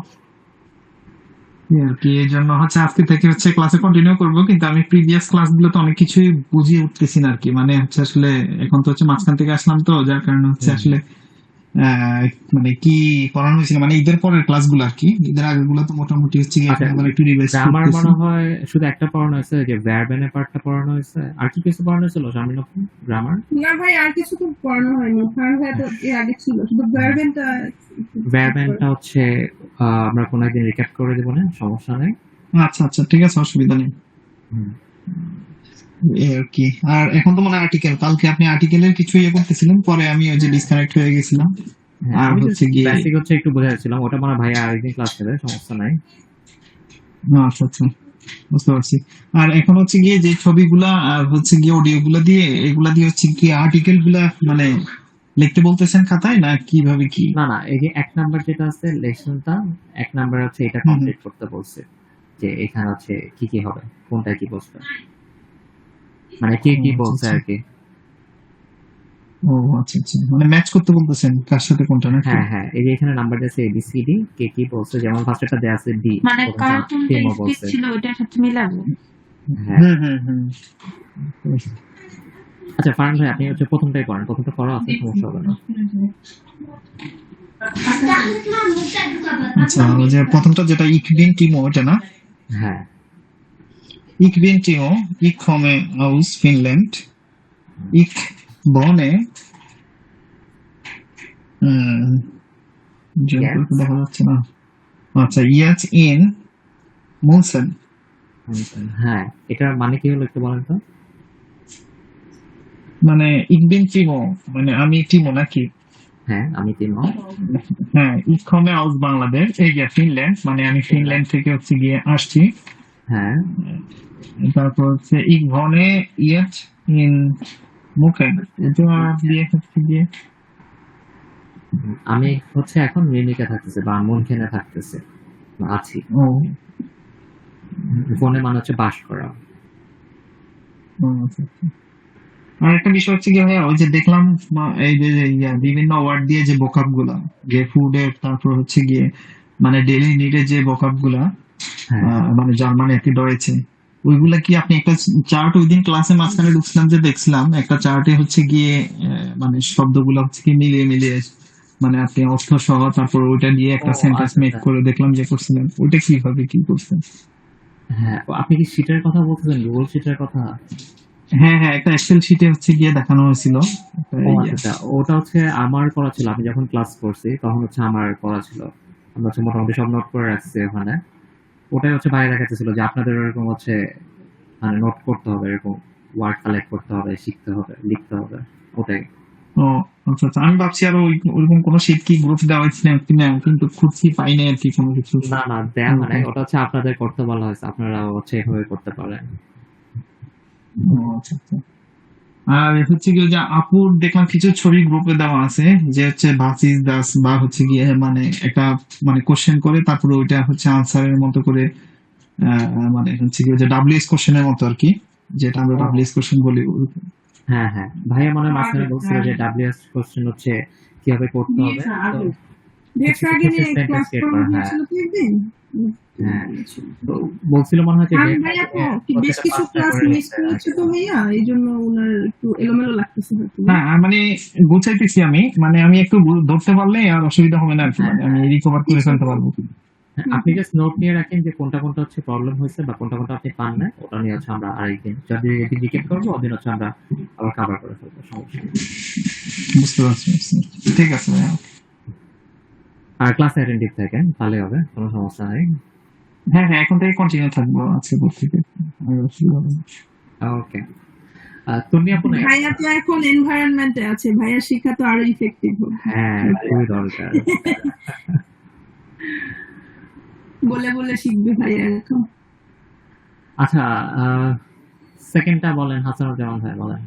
এই আর কি। এই জন্য হচ্ছে আজকে থেকে হচ্ছে ক্লাসে কন্টিনিউ করবো, কিন্তু আমি প্রিভিয়াস ক্লাস গুলো তো অনেক কিছুই বুঝিয়ে উঠতেছি না আর কি। মানে হচ্ছে আসলে এখন তো হচ্ছে মাঝখান থেকে আসলাম, তো যার কারণে হচ্ছে হুম। আসলে মানে কি পড়ানো হয়েছিল, মানে ঈদের পরের ক্লাসগুলো আর কি। ঈদের আগের গুলো তো মোটামুটি হচ্ছে গিয়ে আচ্ছা, এখন আবার একটু রিভাইজ গ্রামার করতেছি। মনে হয় শুধু একটা পড়ানো হয়েছে, যে ভার্বেনের পার্টটা পড়ানো হয়েছে। আর কি কিছু পড়ানো হয়েছিল শামিল আপু? গ্রামার? না ভাই, আর কিছু তো পড়ানো হয়নি। ফার্ন ভাই তো এর আগে ছিল, শুধু গার্বেনটা ভার্বেনটা হচ্ছে আমরা কোনো একদিন রিক্যাপ করে দেবো, না সমস্যা নেই। আচ্ছা আচ্ছা, ঠিক আছে, অসুবিধা নেই। হুম। এই আর কি। আর এখন তো মনে হয় আর্টিকেল, কালকে আপনি আর্টিকেলের কিছু ইয়ে করতেছিলেন, পরে আমি ওই যে ডিসকানেক্ট হয়ে গেছিলাম। হ্যাঁ, আর আমি হচ্ছে গিয়ে বেসিক হচ্ছে একটু বোঝা যাচ্ছিলাম, ওটা মানে ভাইয়া আরেকদিন ক্লাস নেবে, সমস্যা নাই। আচ্ছা আচ্ছা, বুঝতে পারছি। আর এখন হচ্ছে গিয়ে যে ছবিগুলা আর হচ্ছে গিয়ে অডিও গুলা দিয়ে, এগুলা দিয়ে হচ্ছে কি আর্টিকেল গুলা মানে লিখতে বলতেছেন খাতায়, না কিভাবে কি? না না, এই যে 1 নাম্বার যেটা আছে লেসনটা, 1 নাম্বার হচ্ছে এটা হুম, হুম। কমপ্লিট করতে বলছে, যে এখানে হচ্ছে কি কি হবে, কোনটা কি বলছে, মানে কি কি আচ্ছা, বলছে আচ্ছা। আর কি। ও আচ্ছা আচ্ছা, মানে ম্যাচ করতে বলতেছেন কার সাথে কোনটা নাকি? হ্যাঁ হ্যাঁ, এই যে এখানে নাম্বার আছে ABCD, কে কি বলছে, যেমন ফার্স্টেরটা দেয়া আছে ডি, মানে কার্টুন যে টিমও স্পিচ বলছে। ছিল ওইটার সাথে মিলাবো। হ্যাঁ। হুম হুম হুম। আচ্ছা ফারহান ভাই, আপনি হচ্ছে প্রথমটাই করেন, প্রথমটা করা আছে, সমস্যা হবে না। আচ্ছা, ওই যে প্রথমটা যেটা ইকবিন টিমো, ওটা না? হ্যাঁ। Ich bin Timo, ich komme aus Finnland. Ich wohne Jetzt? দেখা যাচ্ছে না। আচ্ছা, jetzt in München. হ্যাঁ, এটার মানে কি হলো একটু বলেন তো? মানে ich bin Timo, মানে আমি টিমো নাকি? হ্যাঁ, আমি টিমো। হ্যাঁ, ich komme aus Bangladesh, এই যে ফিনল্যান্ড, মানে আমি ফিনল্যান্ড থেকে হচ্ছে গিয়ে আসছি। হ্যাঁ। তারপর হচ্ছে ich wohne jetzt in München, এটা দিয়ে হচ্ছে গিয়ে আমি হচ্ছে এখন মিউনিকে থাকতেছে বা মুনখেনে থাকতেছে বা আছি। ও ফোনে মানে হচ্ছে বাস করা। আচ্ছা আচ্ছা। আর একটা বিষয় হচ্ছে কি ভাইয়া, ওই যে দেখলাম এই যে বিভিন্ন ওয়ার্ড দিয়ে যে ভোকাব গুলা, যে ফুডের, তারপর হচ্ছে গিয়ে মানে ডেইলি নিডের যে ভোকাব গুলা, হ্যাঁ। মানে জার্মানি আর কি রয়েছে, ওইগুলা কি আপনি একটা চার্ট ওই দিন ক্লাসে মাঝখানে ঢুকছিলাম যে দেখছিলাম একটা চার্টে হচ্ছে গিয়ে মানে শব্দগুলো হচ্ছে কি মিলিয়ে মিলিয়ে, মানে আপনি অর্থ সহ তারপর ওইটা দিয়ে একটা ও সেন্টেন্স আচ্ছা মেক আচ্ছা। করে দেখলাম যে করছিলেন, ওইটা কিভাবে কি করছেন? হ্যাঁ, আপনি কি শীটের কথা বলতেছেন, গুগল শীটের কথা? হ্যাঁ হ্যাঁ, একটা এক্সেল শিটে হচ্ছে গিয়ে দেখানো হয়েছিল। ও আচ্ছা আচ্ছা, ওটা হচ্ছে আমার করা ছিল, আমি যখন ক্লাস করছি তখন হচ্ছে আমার করা ছিল, আমরা হচ্ছে মোটামুটি সব নোট করে রাখছি ওখানে। ওটাই হচ্ছে বাইরে দেখাচ্ছিল যে আপনাদের এরকম হচ্ছে মানে নোট করতে হবে, এরকম ওয়ার্ড কালেক্ট করতে হবে, শিখতে হবে, লিখতে হবে, ওটাই। ও আচ্ছা আচ্ছা, আমি ভাবছি আরো ওইরকম কোনো শীট কি গ্রুপ দেওয়া হয়েছিল কিনা, কিন্তু খুঁজছি পাই নাই আর কি কোনো কিছু। না না, দেয়া মানে ওটা হচ্ছে আপনাদের করতে বলা হয়েছে, আপনারা হচ্ছে এভাবে করতে পারেন। ও আচ্ছা আচ্ছা। আর হচ্ছে গিয়ে যে আপুর দেখলাম কিছু ছবি গ্রুপে দেওয়া আছে, যে হচ্ছে ভাসিস দাস বা হচ্ছে গিয়ে মানে একটা মানে কোশ্চেন করে তারপরে ওইটা হচ্ছে আনসারের মতো করে মানে হচ্ছে গিয়ে যে WS কোশ্চেনের মতো আর কি, যেটা আমরা WS কোশ্চেন বলি। হ্যাঁ হ্যাঁ, ভাইয়া মনে হয় মাঝখানে বলছিল যে WS কোশ্চেন হচ্ছে কিভাবে করতে হবে, তো দেখছ আগে নিয়ে ক্লাস হ্যাঁ করা হয়েছিল তো একদিন। হ্যাঁ, তো বলছিল মনে হয় যে আমি ভাইয়া তো বেশ কিছু ক্লাস মিস করেছে তো ভাইয়া, এই জন্য ওনার একটু এলোমেলো লাগতেছে হয়তো। হ্যাঁ, মানে গুছাইতেছি আমি, মানে আমি একটু ধরতে পারলে আর অসুবিধা হবে না আর কি, মানে আমি রিকভার করে ফেলতে পারবো। আপনি জাস্ট নোট নিয়ে রাখেন যে কোনটা কোনটা হচ্ছে প্রবলেম হয়েছে বা কোনটা কোনটা আপনি পান না, ওটা নিয়ে হচ্ছে আমরা আরেকদিন যদি এদিন রিকেট করবো, ওদিন হচ্ছে আমরা আবার কভার করে ফেলবো, সমস্যা নেই। বুঝতে পারছি, ঠিক আছে ভাইয়া। আর ক্লাস অ্যাটেন্টিভ থাকেন তাহলে হবে, কোনো সমস্যা নেই। হ্যাঁ হ্যাঁ, এখন থেকে কন্টিনিউ থাকবো আজকে পর থেকে, অসুবিধা হবে না। ওকে, তুমি আপু নাই? ভাইয়া তো এখন এনভায়রনমেন্টে আছে, ভাইয়া শিক্ষা তো আরো ইফেক্টিভ হবে। হ্যাঁ, খুবই দরকার। বলে বলে শিখবে ভাইয়া এখন। আচ্ছা, সেকেন্ডটা বলেন, হাসানুজ্জামান ভাই বলেন।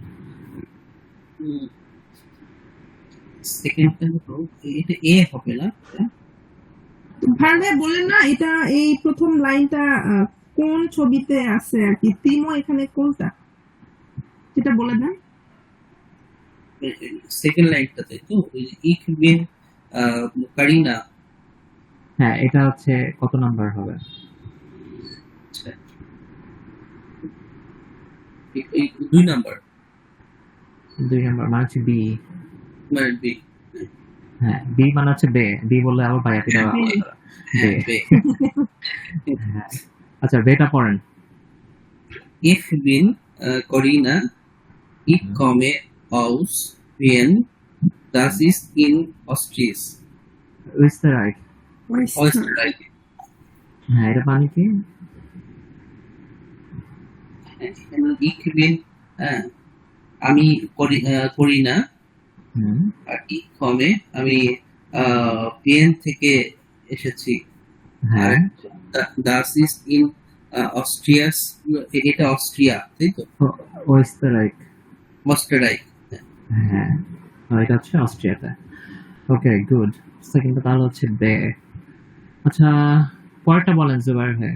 সেকেন্ডটা হলো এটা এ হবে না? ভার ভাই বললেন না এটা এই প্রথম লাইনটা কোন ছবিতে আছে আর কি, তিমো এখানে কোনটা সেটা বলে দেন। সেকেন্ড লাইনটাতে তো ইক বিন কারিনা। হ্যাঁ, এটা হচ্ছে কত নাম্বার হবে? আচ্ছা, এই 2 নাম্বার 2 নাম্বার মানে হচ্ছে বি। মানে বি। হ্যাঁ, বি মানে হচ্ছে বে। বি বললে আবার বায়াতি দেওয়া হবে। হ্যাঁ, বে। বে। হ্যাঁ। আচ্ছা, বেটা পড়েন। Ich bin Corinna. Ich komme aus Wien. Das ist in Österreich. Österreich. Österreich. হ্যাঁ, এটা মানে কি? Ich bin আমি Corinna হুম, আর ich komme আমি ভিয়েন থেকে এসেছি। আর হ্যাঁ, das ist in Österreich, এটা অস্ট্রিয়া তাই তো? Österreich। অস্ট্রিয়ায়। হ্যাঁ, আর এটা হচ্ছে অস্ট্রিয়াতে। ওকে, গুড। সেকেন্ডটা তাহলে হচ্ছে বে। আচ্ছা, পরেরটা বলেন জুবাইর ভাই।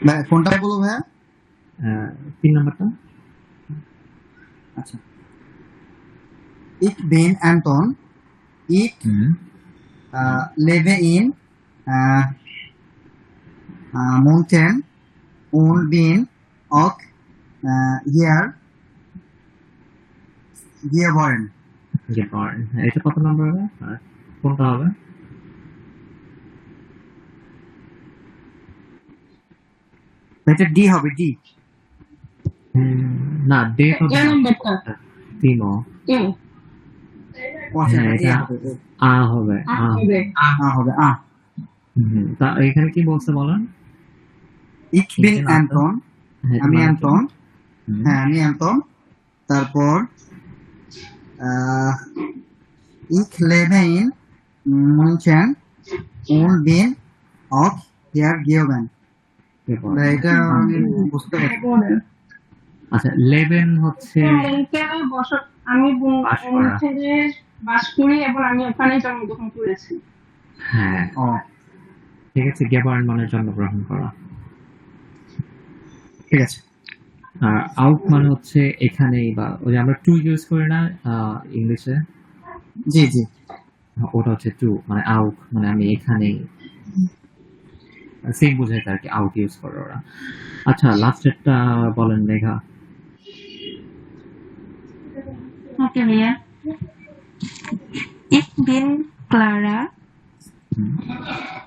ভাই কোনটা বলবো ভাইয়া? 3 নাম্বারটা। আচ্ছা, ich bin Anton. Ich hmm, lebe in München und bin auch hier geboren. গেবর্ন। এটা কত নাম্বার হবে? আর কোনটা হবে? এটা ডি হবে, ডি। না, ডে তো এ নাম্বারটা তিনো। এ হ্যাঁ, এটা আ হবে। আ হবে হবে আ। তা এখানে কি বলছে বলেন? Ich bin Anton. হ্যাঁ, আমি মানে অ্যান্টন। হুম, হ্যাঁ, আমি অ্যান্টন। তারপর ich lebe in München und bin auch hier geboren. গেবর্ন। এটা আমি বুঝতে পারছি। আচ্ছা, লেভেন হচ্ছে মুনকেনে বসত আমি বাস করা। মুনকেনে বাস করি এবং আমি ওখানে জন্মগ্রহণ করেছি। হ্যাঁ, ও ঠিক আছে, গেবর্ন মানে জন্মগ্রহণ করা। ঠিক আছে। আর আউট মানে হচ্ছে এখানেই, বা ওই যে আমরা টু ইউজ করি না ইংলিশে, জি জি। ওটা হচ্ছে টু মানে আউট, মানে আমি এখানেই, সেম বোঝাইতে আর কি, আউট ইউজ করে ওরা। আচ্ছা, লাস্টেরটা বলেন মেঘা। ওকে ভাইয়া। Ich bin Clara.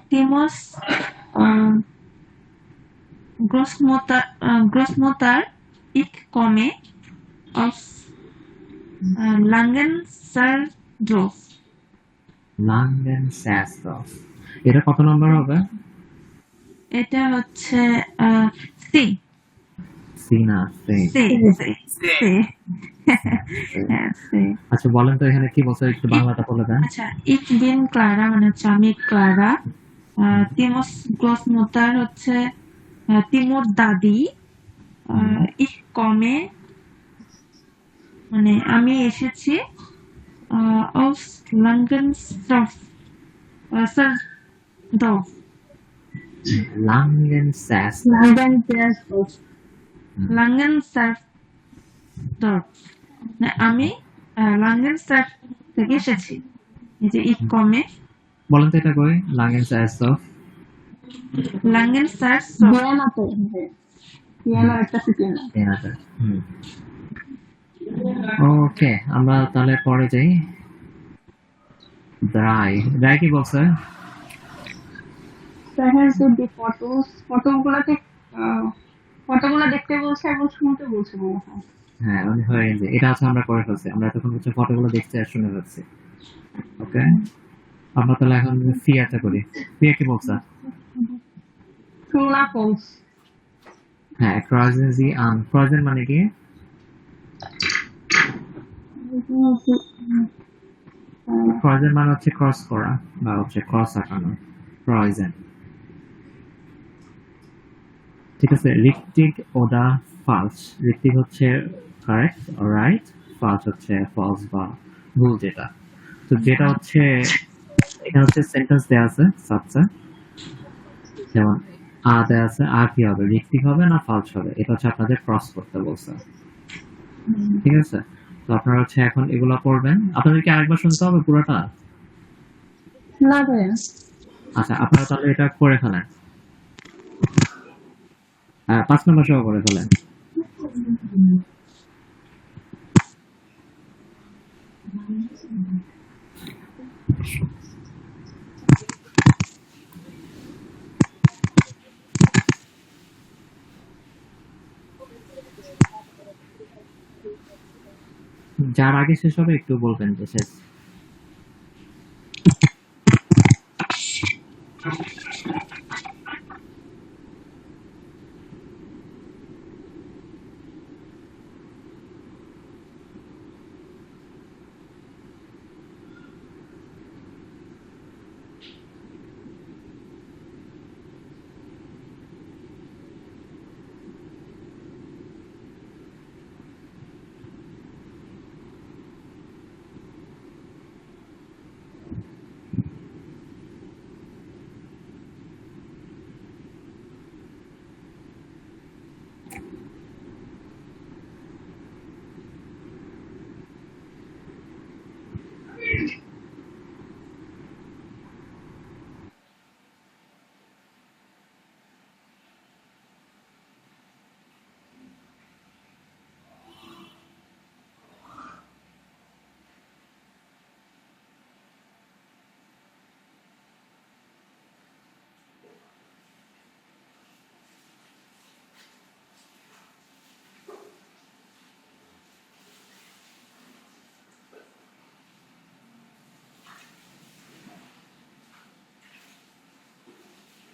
Timos Großmutter. Ich komme aus Langenzersdorf. লাঙ্গেন স্যাসডফ। এটা কত নম্বর হবে? এটা হচ্ছে সি সি না, সে। C C C. হ্যাঁ, সি। আচ্ছা, বলেন তো এখানে কি বলছে, একটু বাংলাটা বলে দেন। আচ্ছা, ich bin Clara মানে হচ্ছে আমি ক্লারা। তিমোস গ্রসমুটার হচ্ছে তিমোর দাদি। ich komme মানে আমি এসেছি aus Langenzersdorf. লাঙ্গেন স্যাস। Langenzersdorf মানে আমি Langenzer থেকে এসেছি। এই যে ich komme বলেন তো এটা কই, লাঙ্গেন স্যাসডফ। Langenzersdorf। ভিয়েনাতে ভিয়েনার একটা সিটি না। এনাটা। ওকে, আমরা তাহলে পরে যাই। ড্রাই ড্রাই কি বলছে? দি ফটোগুলোতে ফটোগুলো দেখতে বলছে এবং শুনতে বলছে মনে হয়। হ্যাঁ, উনি হয়ে গেছে। এটা আছে, আমরা করে ফেলছি। আমরা এতক্ষণ হচ্ছে ফটোগুলো দেখতে আর শুনে ফেলছি। ওকে, আমরা তাহলে এখন ফিয়াটা করি। ফিয়া কি বলছে? ট্রুনা ফলস। হ্যাঁ, ক্রজেনজি আন। ক্রজেন মানে কি? ক্রজেন মানে হচ্ছে ক্রস করা বা হচ্ছে ক্রস আঁকানো। ক্রজেন। ঠিক আছে, ঋত্বিক ওদা ফালস। ঋত্বিক হচ্ছে কারেক্ট, রাইট। ফালস হচ্ছে ফলস বা ভুল যেটা। তো যেটা হচ্ছে এখানে হচ্ছে সেন্টেন্স দেওয়া আছে সাতটা, যেমন আ দেওয়া আছে, আ কি হবে, ঋত্বিক হবে না ফালস হবে, এটা হচ্ছে আপনাদের ক্রস করতে বলছে। ঠিক আছে, তো আপনারা হচ্ছে এখন এগুলা পড়বেন। আপনাদেরকে আরেকবার শুনতে হবে পুরোটা? না ভাইয়া। আচ্ছা, আপনারা তাহলে এটা করে ফেলেন, 5 নম্বর সহ করে ফেলেন। যার আগে শেষ হবে একটু বলবেন যে শেষ।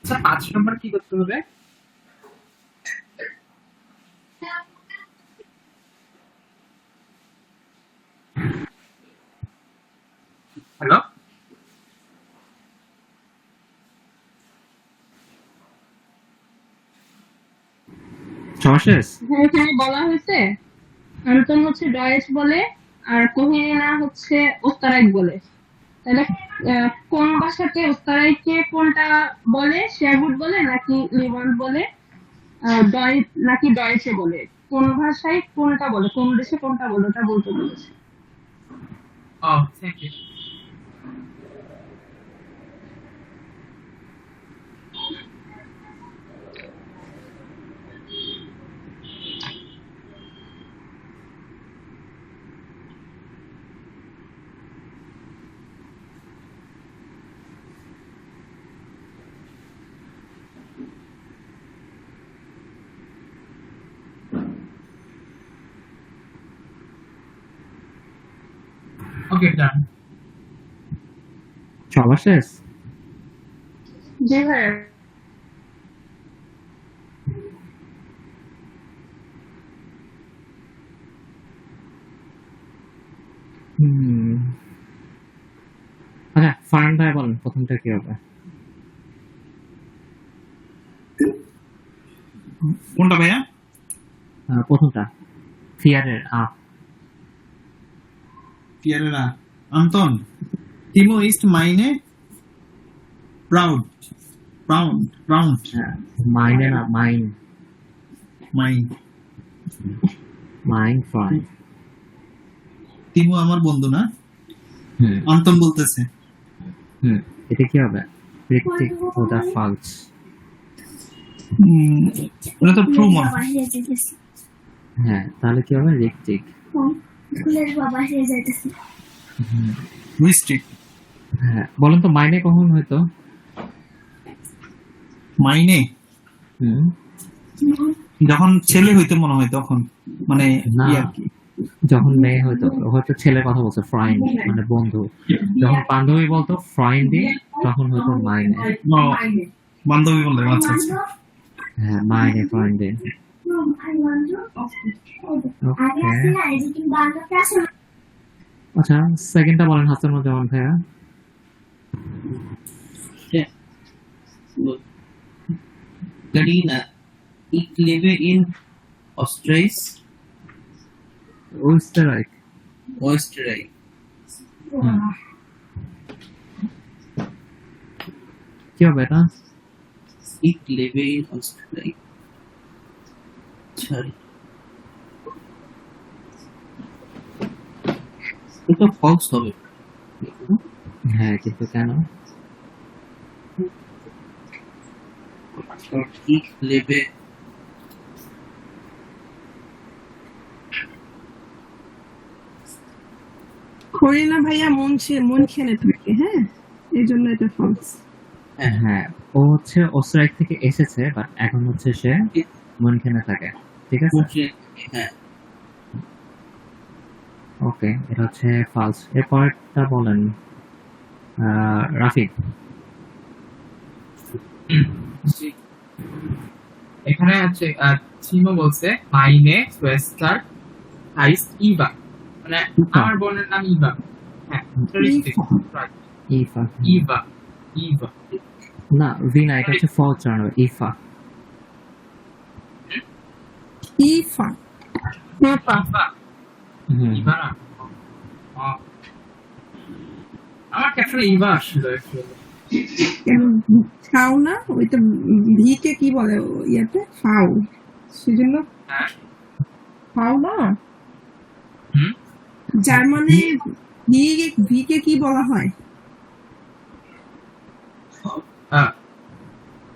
আচ্ছা 5 নম্বর কি করতে হবে? হ্যালো, সবার শেষ? এখানে বলা হয়েছে আন্তন হচ্ছে ডয়েচ বলে আর কোহিনা হচ্ছে ওস্তারাইক বলে। তাহলে কোন ভাষাতে ওস্তারাইকে কোনটা বলে, শেয়ারবুট বলে নাকি লিবান বলে, নাকি ডয়েচে বলে, কোন ভাষায় কোনটা বলে, কোন দেশে কোনটা বলে, ওটা বলতে বলেছে। ও থ্যাংক ইউ। ওকে ডান। সবার শেষ? জি ভাইয়া। আচ্ছা, ফারান ভাই বলেন প্রথমটা কি হবে? কোনটা ভাইয়া? প্রথমটা ফিয়ারের Fiera Anton, Timo ist meine proud. মাইনে না, মাইন ফাইন। তিমু আমার বন্ধু না? আন্তন বলতেছে। এটা কি হবে? ঋত্বিক ওদা ফালস। এটা তো ট্রু মনে। হ্যাঁ, তাহলে কি হবে? ঋত্বিক। মিস্টেক। হ্যাঁ, বলেন তো মাইনে কখন হয়তো? মাইনে যখন ছেলে হইতে মনে হয় তখন, মানে না, যখন মেয়ে হয়তো ছেলের কথা বলছে, ফ্রাইন্ড মানে বন্ধু। যখন বান্ধবী বলতো ফ্রাইন্ডি, তখন হয়তো মাইনে। বান্ধবী বললে, আচ্ছা আচ্ছা। হ্যাঁ, মাইনে ফ্রাইন্ডি। আচ্ছা, সেকেন্ডটা বলেন হাসানুজ্জামান ভাইয়া। Karina Ich lebe in Österreich. Österreich. Österreich. কি হবে এটা? Ich lebe in Österreich. Sorry. এটা ফলস হবে। হ্যাঁ, কিন্তু কেন? Ich lebe করিনা ভাইয়া মনখেনে থাকে, হ্যাঁ, এই জন্য এটা ফলস। হ্যাঁ, ও হচ্ছে অস্ট্রাইক থেকে এসেছে, বাট এখন হচ্ছে সে মনখেনে থাকে। ঠিক আছে, হ্যাঁ ওকে, এটা হচ্ছে ফালস। এরপরটা বলেন রাফিক। এখানে হচ্ছে চিমো বলছে মাইনে সুয়েস্টার হাইস ইভা, মানে আমার বোনের নাম ইভা। হ্যাঁ, ইফা। ইভা ইভা না, ভিনা, এটা হচ্ছে ফলস জানাবে। ইফা। ইফা ইভা না, আমার ক্যাপশনে ইভা আসছিল ফাও না, ওইটা ভিকে কি বলে ইয়াতে, ফাও, সেজন্য ফাও না। জার্মানে ভিকে কি বলা হয়?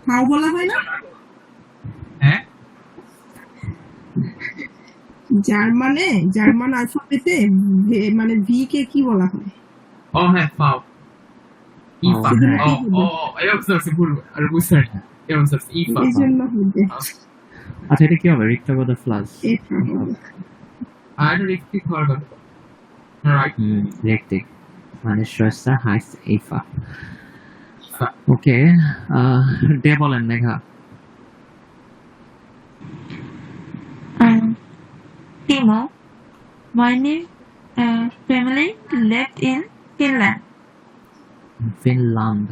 ফাও বলা হয় না? হ্যাঁ, জার্মান আলফাবেটে মানে ভি কে কি বলা হয়? ও হ্যাঁ, ফাও ইফা। এই অবজার্ভ ভুল আর বুঝছেন, এই অবজার্ভ ইফা। এই জন্য হবে। আচ্ছা, এটা কি হবে? রিক্টা বা দ্য ফ্লাশ? এটা হবে। আর রিক্টিক হওয়ার কথা, রাইট? রিক্টিক মানে শ্রেষ্ঠা হাইস ইফা। ওকে, ডে বলেন Megha. Timo, my family lived in Finland. Finland.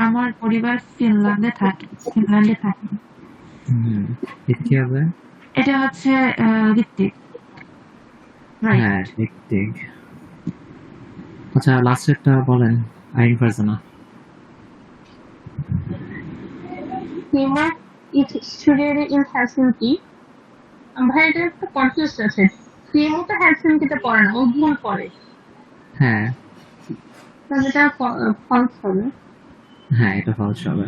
আমার পরিবার ফিনল্যান্ডে থাকে। এটা কি হবে? এটা হচ্ছে ঋত্বিক। হ্যাঁ, ঋত্বিক। আচ্ছা, লাস্টেরটা বলেন আইন Farzana. Timo is studied in Helsinki. ভাই, এটা একটু কনফিউজ আছে। টিমো তো হেলসিঙ্কিতে পড়ে না, ও ভুল পড়ে। হ্যাঁ তাহলে এটা ফলস হবে। হ্যাঁ, এটা ফলস হবে।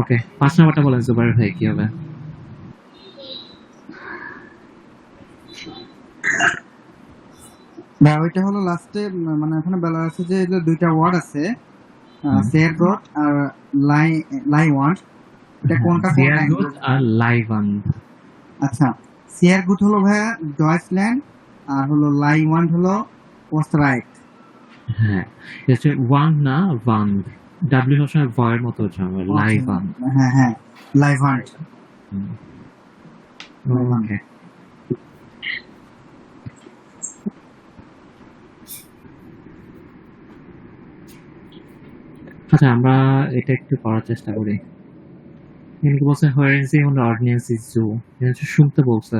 ওকে, 5 নাম্বারটা বলেন জুবাইর ভাই, কি হবে? না, ওইটা হলো লাস্টে, মানে ওখানে বলা আছে যে এগুলো দুইটা ওয়ার্ড আছে, শেয়ারগট আর লাইওয়ান্ড। এটা কোনটা? শেয়ারগুট আর লাইভান্ড। আচ্ছা, শেয়ারগুট হলো ভাইয়া ডয়েচল্যান্ড, আর হলো লাইওয়ান্ড হলো অস্ট্রাইক। হ্যাঁ, এটা হচ্ছে ওয়ান্ড না ভান্ড। ডাব্লিউ সবসময় ভয়ের মতো হবে, লাইভান্ড। হ্যাঁ, লাইভান্ড। ওকে, আচ্ছা, আমরা এটা একটু করার চেষ্টা করি। কিন্তু বলছে হারেন্সি এবং অর্ডিনেন্স ইজ জু, এটা হচ্ছে শুনতে বলছে,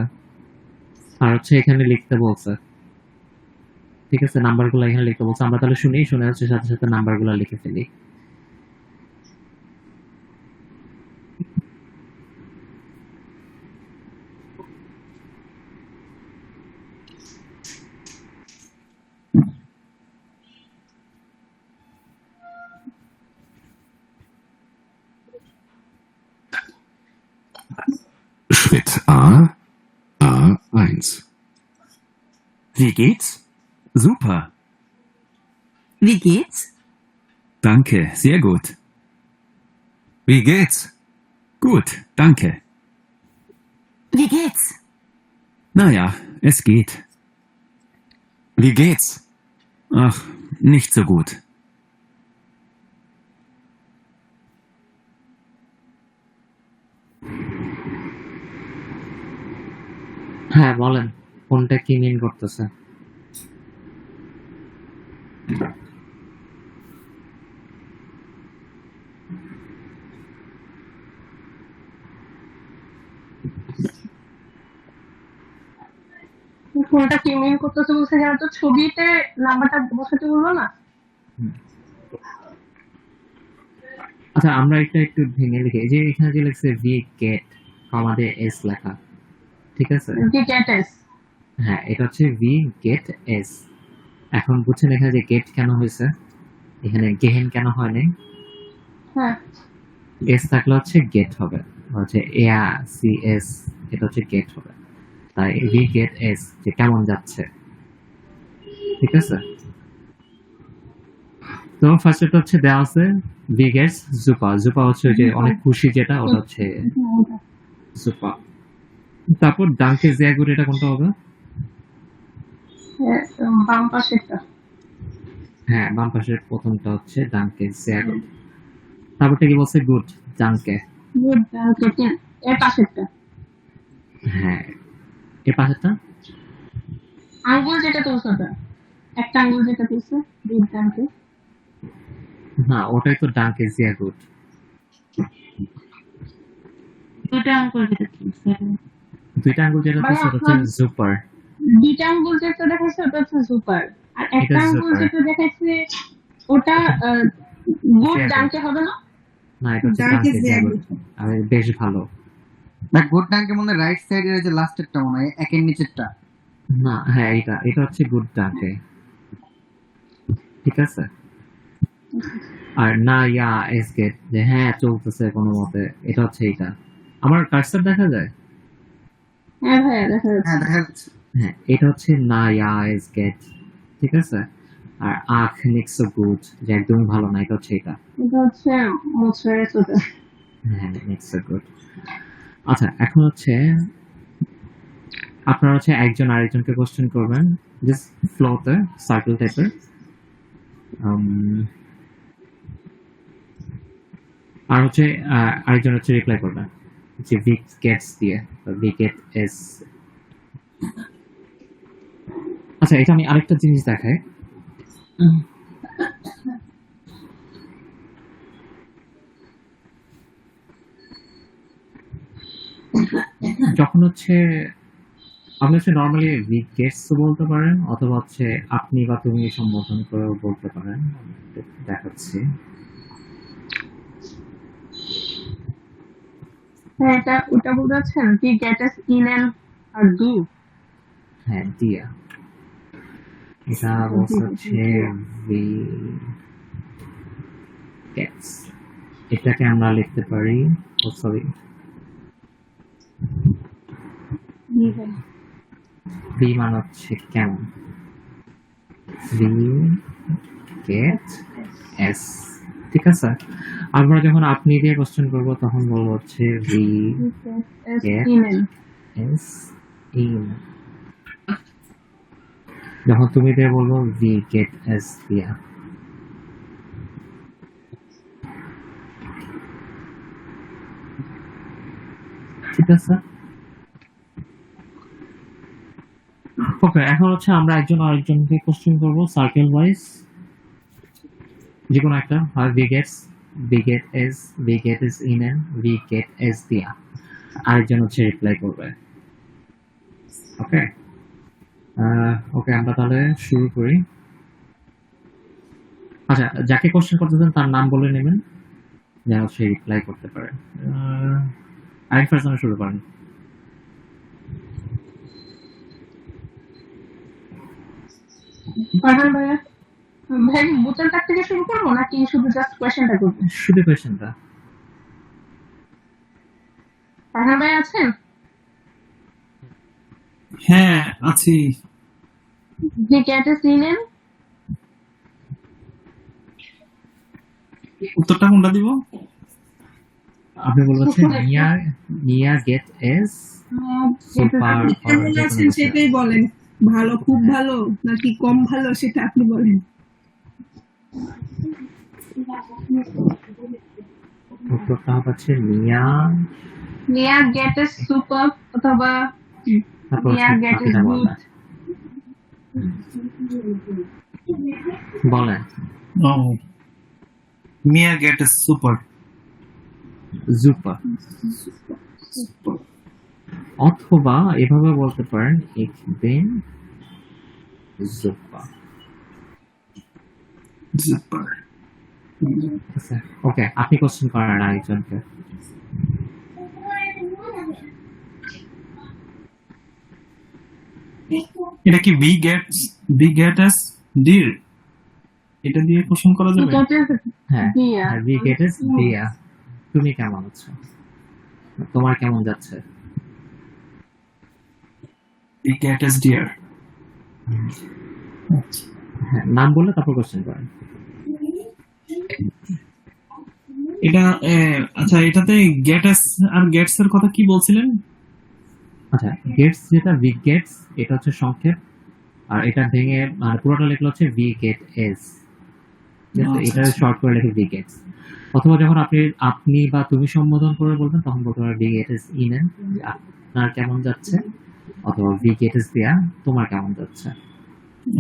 আর হচ্ছে এখানে লিখতে বলছে। ঠিক আছে, নাম্বারগুলো এখানে লিখতে বলছে। আমরা তাহলে শুনে হচ্ছে সাথে সাথে নাম্বারগুলো লিখে ফেলি। Schritt A, A1. Wie geht's? Super. Wie geht's? Danke, sehr gut. Wie geht's? Gut, danke. Wie geht's? Naja, es geht. Wie geht's? Ach, nicht so gut. হ্যাঁ, বলেন কোনটা কি মিন করতেছে? কোনটা কি মিন করতেছে বলছে জানো তো, ছবিতে নাম্বারটা বসাতে বললো না? আচ্ছা আমরা এটা একটু ভেঙে লিখি। এই যে এখানে যে লিখছে ভি গেট আমাদের এস লেখা, ঠিক আছে? কি ক্যাটাস? হ্যাঁ, এটা হচ্ছে ভি গেট এস। এখন বুঝছেন এখানে যে গেট কেন হয়েছে, এখানে গেহেন কেন হয় নাই? হ্যাঁ এস থাকলে হচ্ছে গেট হবে, হচ্ছে এয়া সি এস, এটা হচ্ছে গেট হবে। তাই ভি গেট এস যে কেমন যাচ্ছে, ঠিক আছে? তো ফার্স্ট এটা হচ্ছে দেওয়া আছে ভি গেটস জুপা। জুপা হচ্ছে ওই যে অনেক খুশি যেটা, ওটা হচ্ছে জুপা। তারপর ডাঙ্কে জিয়াগুড, এটা কোনটা হবে? বাম পাশেরটা। হ্যাঁ, বাম পাশের প্রথমটা হচ্ছে ডাঙ্কে জিয়াগুড। তারপরটা কি বলছে? গুড ডাঙ্কে। গুড ডাঙ্কে এর পাশেরটা। হ্যাঁ, এর পাশেরটা আঙ্গুল যেটা তুলছে ওটা, একটা আঙ্গুল যেটা তুলছে গুড ডাঙ্কে। না, ওটাই তো ডাঙ্কে জিয়াগুড। দুটা আঙ্গুল যেটা তুলছে, দুইটা আঙ্গুল যেটা তুলছে ওটা হচ্ছে জুপার। দুইটা আঙ্গুল যেটা দেখাইছে ওটা হচ্ছে সুপার, আর একটা এটা আঙ্গুল super। যেটা দেখাইছে ওটা গুড ডাঙ্কে হবে না? না, এটা হচ্ছে ডাঙ্কে ডাঙ্কে জিয়াগুড। আমি বেশ ভালো। গুড ডাঙ্কে মনে হয় রাইট সাইডের যে লাস্টেরটা মনে হয় একের নিচেরটা। না, হ্যাঁ এটা এটা হচ্ছে গুড ডাঙ্কে, ঠিক আছে? আর না ইয়া এস গেট, যে হ্যাঁ চলতেছে কোনো মতে, এটা হচ্ছে এইটা। আমার কার্সার দেখা যায়? হ্যাঁ ভাইয়া দেখা যাচ্ছে। হ্যাঁ দেখা যাচ্ছে। হ্যাঁ, এটা হচ্ছে না ইয়া এস গেট, ঠিক আছে? আর আখ নিক্স গুড, যে একদমই ভালো না, এটা হচ্ছে এটা। এটা হচ্ছে মোছারের ওটা। হ্যাঁ, নিক্স গুড। আচ্ছা, এখন হচ্ছে আপনারা হচ্ছে একজন আরেকজনকে কোশ্চেন করবেন, জাস্ট ফ্লোতে সার্কেল টাইপের। আর হচ্ছে আরেকজন হচ্ছে রিপ্লাই করবেন যে ভি গেটস দিয়ে, ভি গেট এস। আচ্ছা, এটা আমি আরেকটা জিনিস দেখাই। যখন হচ্ছে আপনি হচ্ছে নর্মালি ভি গেটস বলতে পারেন, অথবা হচ্ছে আপনি বা তুমি সম্বোধন করেও বলতে পারেন। দেখাচ্ছি। হ্যাঁ এটা ওটা বলছেন কি গেটাস ইন এন্ড আর ডু। হ্যাঁ, দিয়া। এটা বলছে হচ্ছে ভি গেটস। এটাকে আমরা লিখতে পারি, ও সরি, ভি মানে হচ্ছে কেমন, ভি গেট এস, ঠিক আছে? আমরা যখন আপনি দিয়ে কোশ্চেন করবো তখন বলবো হচ্ছে ভি গেট এস ইন। যখন তুমি দিয়ে বলবো ভি গেট এস দিয়া। ঠিক আছে? ওকে, এখন হচ্ছে আমরা একজন আরেকজনকে কোশ্চেন করবো সার্কেল ওয়াইজ, যে কোনো একটা, হয় ভি গেটস, ভি গেট এস, ভি গেট এস ইন এন্ড ভি গেট এস দিয়া। আরেকজন হচ্ছে রিপ্লাই করবে। ওকে, ওকে, আমরা তাহলে শুরু করি। আচ্ছা, যাকে কোশ্চেন করতেছেন তার নাম বলে নেবেন, যেন সে রিপ্লাই করতে পারে। আরেক পার্সনে শুরু করেন। ফারহান ভাইয়া, ভাই বোতলটা থেকে শুরু করবো নাকি শুধু জাস্ট কোয়েশ্চেনটা করবো? শুধু কোয়েশ্চেনটা। ফারহান ভাই আছেন? হ্যাঁ আছি। যে ক্যাটে সিনেন উত্তরটা কোনটা দিব? আপনি বলছেন নিয়া নিয়া গেট এস সুপার, কেমন আছেন সেটাই বলেন। ভালো, খুব ভালো নাকি কম ভালো সেটা আপনি বলেন। উত্তরটা হচ্ছে নিয়া নিয়া গেট এস সুপার অথবা তারপর নিয়া গেট এস গুড। বলেন। ও মিয়া গেট এস সুপার। সুপার। অথবা এভাবে বলতে পারেন, ich bin Super. Super. আচ্ছা, ওকে, আপনি কোশ্চেন করেন আরেকজনকে। এটা কি বিগেটস ডির? এটা দিয়ে কোশ্চেন করা যাবে? হ্যাঁ, দিয়া। ভি গেটেস দিয়া। তুমি কেমন আছো? তোমার কেমন যাচ্ছে? বিগেটস ডিয়ার। হ্যাঁ, নাম বললে তারপর কোশ্চেন করেন। এটা আচ্ছা, এটাতে গেটস আর গেটস এর কথা কি বলছিলেন? আচ্ছা, গেটস যেটা ভি গেটস, এটা হচ্ছে সংক্ষেপ, আর এটা ভেঙে মানে পুরোটা লেখা হচ্ছে ভি গেট এস। এটা শর্ট করে লেখে ভি গেটস। অথবা যখন আপনি বা তুমি সম্বোধন করে বলবেন তখন বলতে পারবেন ভি গেট এস ইনেন, আপনার কেমন যাচ্ছে, অথবা ভি গেট এস দিয়া, তোমার কেমন যাচ্ছে।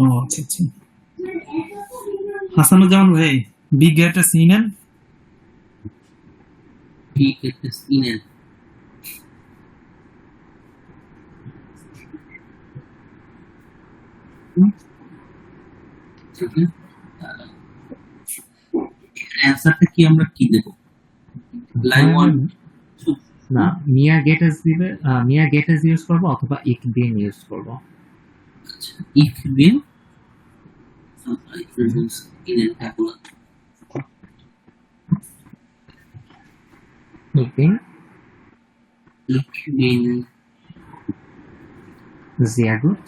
ও আচ্ছা আচ্ছা। হাসানুজ্জামান ভাই, begets ইনেন। Wie geht es Ihnen? অ্যান্সারটা কি আমরা কি দেব? লাইন 1 না, মিয়া গেটেস দিবে, মিয়া গেটেস ইউজ করবো অথবা ইক বিন ইউজ করবো। Ich bin ich will uns Ihnen erholen. ইক বিন Ich bin sehr gut।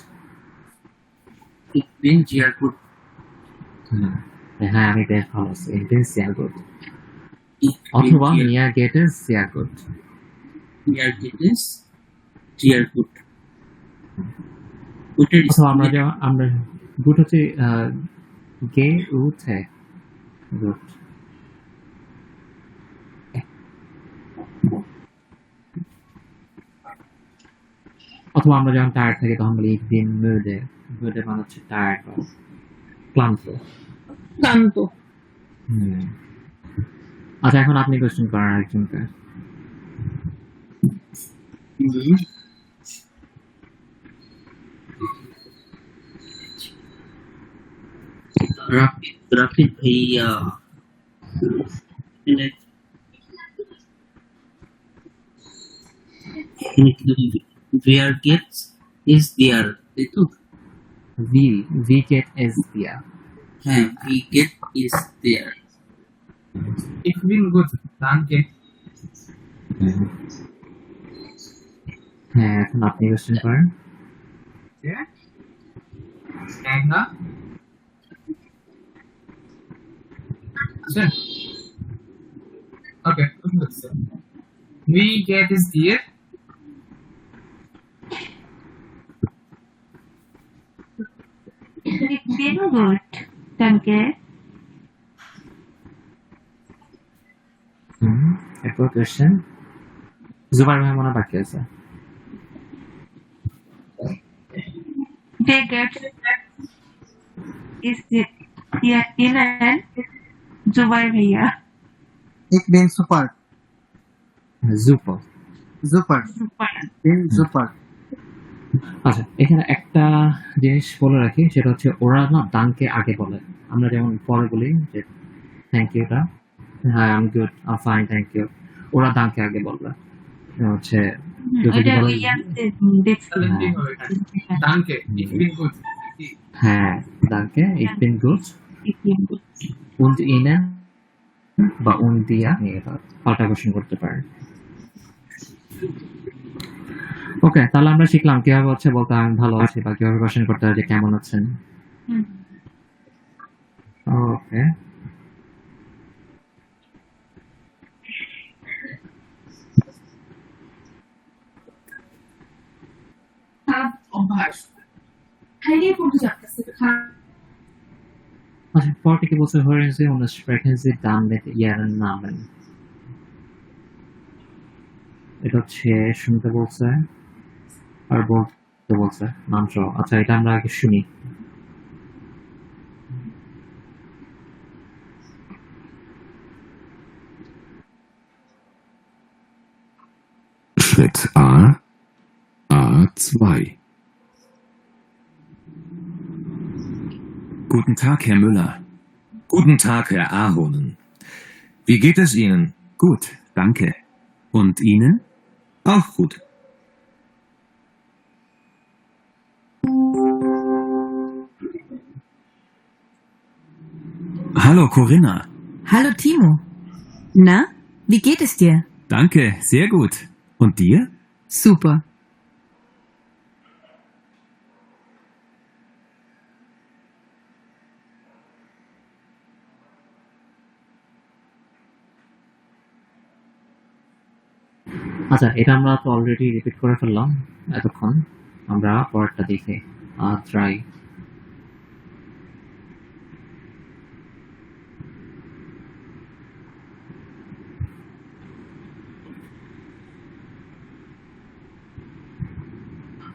ich bin sehr gut. হ্যাঁ, আমি বেশ ভালো আছি। ইক বিন sehr gut। Ich bin অথবা sehr, মিয়া গেটেস sehr gut। mir geht es sehr gut. ওটার অথবা আমরা গুড হচ্ছে গে উঠে গুড। অথবা আমরা যখন টায়ার্ড থাকি তখন বলি ইক বিন müde। müde মানে হচ্ছে টায়ার্ড বা ক্লান্ত। ক্লান্ত। আচ্ছা, এখন আপনি কোশ্চেন করেন আরেকজনকে। রাফিদ ভাইয়া, where gets is there, তাই তো? ভি গেট এস দিয়া। হ্যাঁ, we get is there. Ich bin gut, danke. হ্যাঁ, এখন আপনি কোশ্চেন করেন। Magna. Schön. Okay, wie geht es dir? Ich bin gut, danke. এরপর কোশ্চেন জুবাইর ভাই মনে বাকি আছে। Der Geld ist hier innen. Zubair Bhaiya. Ich bin super. Super। Super. Super. Bin super. আচ্ছা, এখানে একটা জিনিস বলে রাখি, সেটা হচ্ছে ওরা না দানকে আগে বলে। আমরা যেমন পরে বলি যে থ্যাংক ইউটা, হ্যাঁ I am good, I fine, thank you, ওরা দানকে আগে বলবে। হচ্ছে যদি ওটা বলে ইয়ান তাহলে কি হবে? Danke, ich bin gut. হ্যাঁ দানকে ich bin gut Ich bin gut. und ihnen বা und দিয়া পাল্টা কোশ্চেন করতে পারেন। ওকে, তাহলে আমরা শিখলাম কিভাবে হচ্ছে বলতে আমি ভালো আছি, বা কিভাবে কোশ্চেন করতে হয় যে কেমন আছেন। ওকে, also Portige você hören Sie und sprechen Sie dann mit Ihren Namen। এটা হচ্ছে শুনতে বলছে আর বলতে বলছে নাম সহ। আচ্ছা, এটা আমরা আগে শুনি। Schritt A2. Guten Tag, Herr Müller. Guten Tag, Herr Ahonen. Wie geht es Ihnen? Gut, danke. Und Ihnen? Auch gut. Hallo, Corinna. Hallo Timo. Na, wie geht es dir? Danke, sehr gut. Und dir? Super. আচ্ছা, এটা আমরা তো already repeat করে ফেললাম এতক্ষণ। আমরা পরেরটা দেখি, ট্রাই।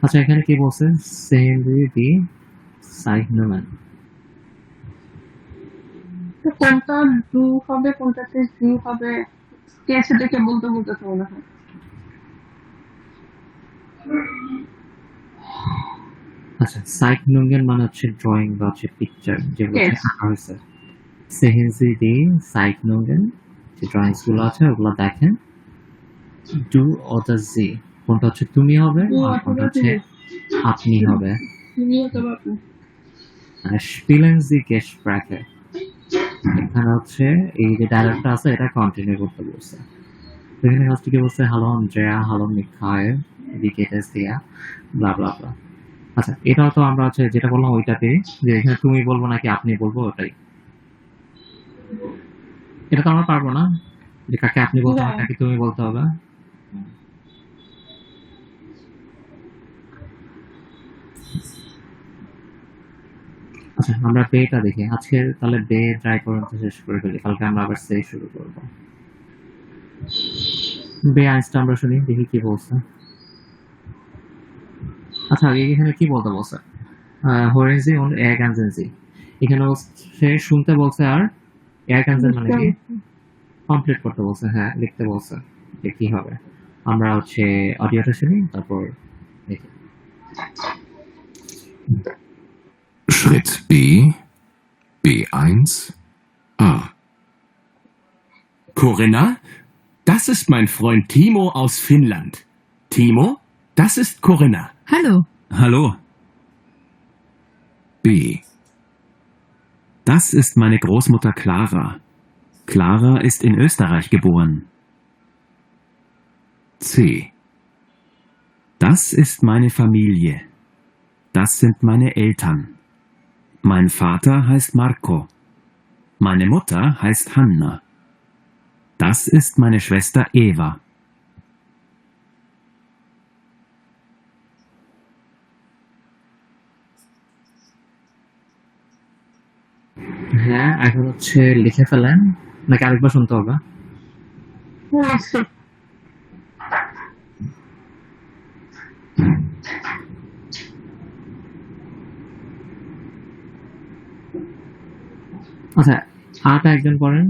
আচ্ছা, এখানে কি বলছে? সেহেনরি দি সাইহনুম্যান। তো কোনটা ডু হবে কোনটাতে জি হবে স্কেচে দেখে বলতে বলতে তো মনে হয়। আচ্ছা, সাইহনুম্যান মানে হচ্ছে ড্রয়িং বা হচ্ছে পিকচার যেগুলো Yes. আঁকা হয়েছে। সেহেনরি দি সাইহনুম্যান যে ড্রয়িংস গুলো আছে ওগুলো দেখেন। ডু অথবা জি কোনটা হচ্ছে তুমি হবে আর কোনটা হচ্ছে আপনি হবে। তুমি হতে পারবে। Spielen Sie Gespräche। এখানে হচ্ছে এই যে ডায়লগটা আছে এটা কন্টিনিউ করতে বলছে। তো এখানে ফার্স্ট কি বলছে? Hello Andrea, hello Mikhail, wie geht es dir, ব্লা ব্লা ব্লা। আচ্ছা, এটাও তো আমরা হচ্ছে যেটা বললাম ওইটাতে, যে এখানে তুমি বলবো নাকি আপনি বলবো, ওটাই। এটা তো আমরা পারবো না যে কাকে আপনি বলতে হবে কাকে তুমি বলতে হবে। আচ্ছা, আমরা বেটা দেখি আজকে, তাহলে বে ট্রাই করতে শেষ করে ফেলি, কালকে আমরা আবার সে শুরু করবো। বে আইসটা আমরা শুনি, দেখি কি বলছে। আচ্ছা, আগে এখানে কি বলতে বলছে? হরেন্সি und ergänzen। এখানে সে শুনতে বলছে আর ergänzen মানে কি কমপ্লিট করতে বলছে, হ্যাঁ লিখতে বলছে যে কি হবে। আমরা হচ্ছে অডিওটা শুনি, তারপর দেখি। Schritt B, B1, A. Corinna, das ist mein Freund Timo aus Finnland. Timo, das ist Corinna. Hallo. Hallo. B. Das ist meine Großmutter Clara. Clara ist in Österreich geboren. C. Das ist meine Familie. Das sind meine Eltern. Mein Vater heißt Marco. Meine Mutter heißt Hanna. Das ist meine Schwester Eva. হ্যাঁ, এখন হচ্ছে লিখে ফেলেন নাকি আরেকবার শুনতে হবে? আচ্ছা, আটা একজন করেন।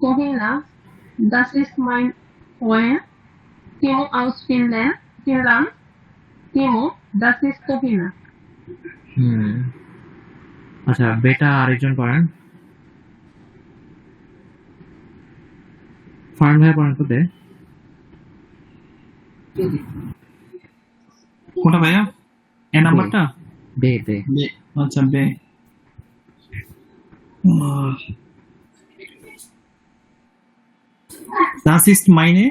Corinna, das ist mein Freund Timo aus Finnland. Timo, das ist Corinna. আচ্ছা, বেটা আরেকজন করেন। ফার্ম ভাই করেন তো দে। কোনটা ভাইয়া? এ নাম্বারটা? বে বে। আচ্ছা, বে। Das ist meine.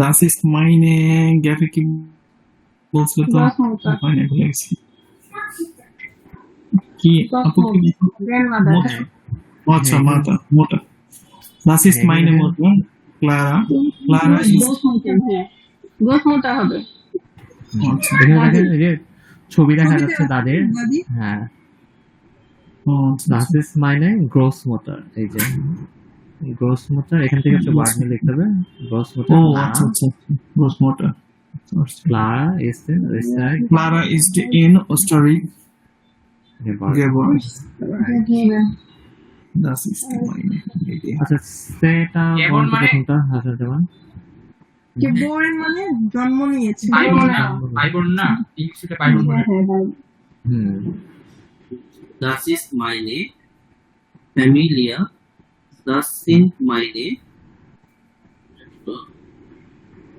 Das ist meine. গ্যাপে কি বলছিল তো? ভুলে গেছি। কি আপু কি? আচ্ছা, মোটা। Das ist meine Mutter Clara. Clara ist. Großmutter হবে। আচ্ছা, এখানে দেখেন এই যে ছবি দেখা যাচ্ছে তাদের। হ্যাঁ, das ist meine Großmutter। এই যে Großmutter, এখান থেকে হচ্ছে ওয়ার্ড নিয়ে লিখতে হবে। Großmutter। ও আচ্ছা আচ্ছা, Großmutter। Clara ist in Österreich। Clara ist in Österreich geboren. Das ist meine Idee. আচ্ছা, সেটা গেবন মানে? কোনটা? আচ্ছা, যেমন geboren মানে জন্ম নিয়েছে। ভাই বোন না ইংলিশে ভাই বোন বলে। হ্যাঁ, ভাই। হুম Das ist meine Familie. Das sind meine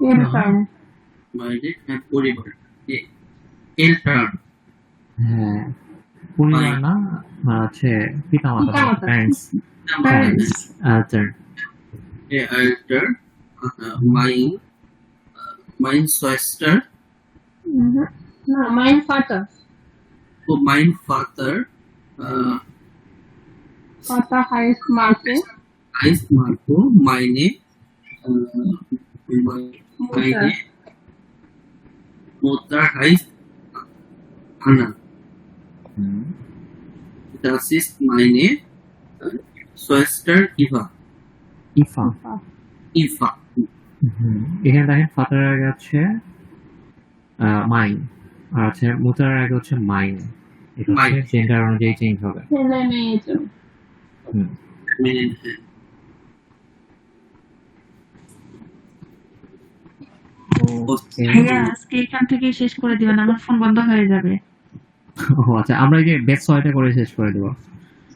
Eltern. পরিবার। Eltern. হ্যাঁ পরিবার না হচ্ছে পিতা মাতা পিতামাতা। Parents Parents. আচ্ছা Eltern. Mein Schwester. No, mein Vater. Mein Vater. Vater heißt Marco. Heißt Marco. Meine Mutter heißt Anna. Das ist meine Schwester Eva. Ifa Eva. এখানে দেখেন ফাটার আগে হচ্ছে মাইন আর হচ্ছে মুতার আগে হচ্ছে মাইন এটা হচ্ছে Mine. জেন্ডার অনুযায়ী চেঞ্জ হবে ছেলে মেয়ে তো। হুম। ভাইয়া আজকে এখান থেকে শেষ করে দিবেন, আমার ফোন বন্ধ হয়ে যাবে। ও আচ্ছা আমরা এই যে বেস্ট ছয়টা করে শেষ করে দেবো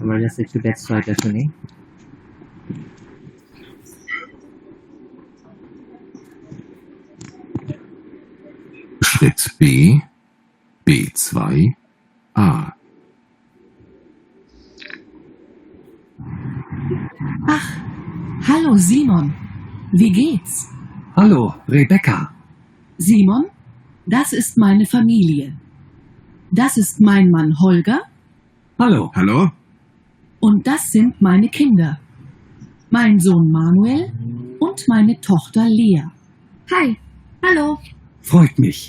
আমরা জাস্ট একটু বেস্ট ছয়টা শুনি Schritt B, B2, A. Hallo Simon, wie geht's? Hallo, Rebecca. Simon, das ist meine Familie. Das ist mein Mann Holger Hallo. Hallo? und das sind meine Kinder. Mein Sohn Manuel und meine Tochter Lea. Hi, hallo. Freut mich.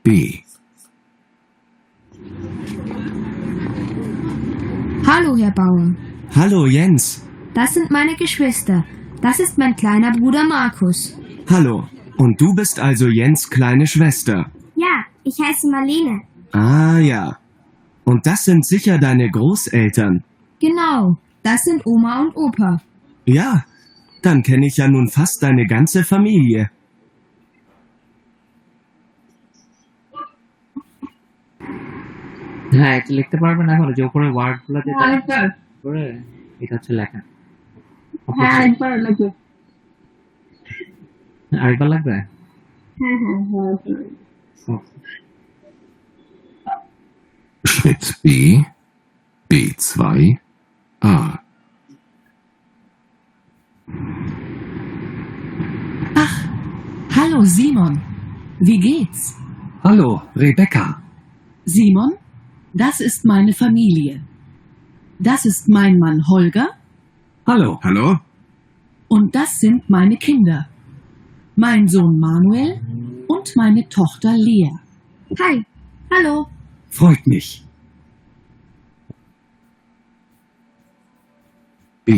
B. Hallo, Herr Bauer. Hallo Jens. Das sind meine Geschwister. Das ist mein kleiner Bruder Markus. Hallo. Und du bist also Jens' kleine Schwester. Ja, ich heiße Marlene. Ah ja. Und das sind sicher deine Großeltern. Genau, das sind Oma und Opa. Ja, dann kenne ich ja nun fast deine ganze Familie. হ্যাঁ এটা লিখতে পারবেন এখন যে উপরে word গুলো যেটা আরেকবার। করে এটা হচ্ছে লেখা হ্যাঁ, আরেকবার লাগবে। আরেকবার লাগবে হ্যাঁ, হ্যাঁ, হ্যাঁ। Schritt B, B2, A. Ach, hallo Simon, wie geht's? Hallo, Rebecca. Simon, das ist meine Familie. Das ist mein Mann Holger Hallo. Hallo? und das sind meine Kinder. Mein Sohn Manuel und meine Tochter Lea. Hi, hallo. Freut mich. B.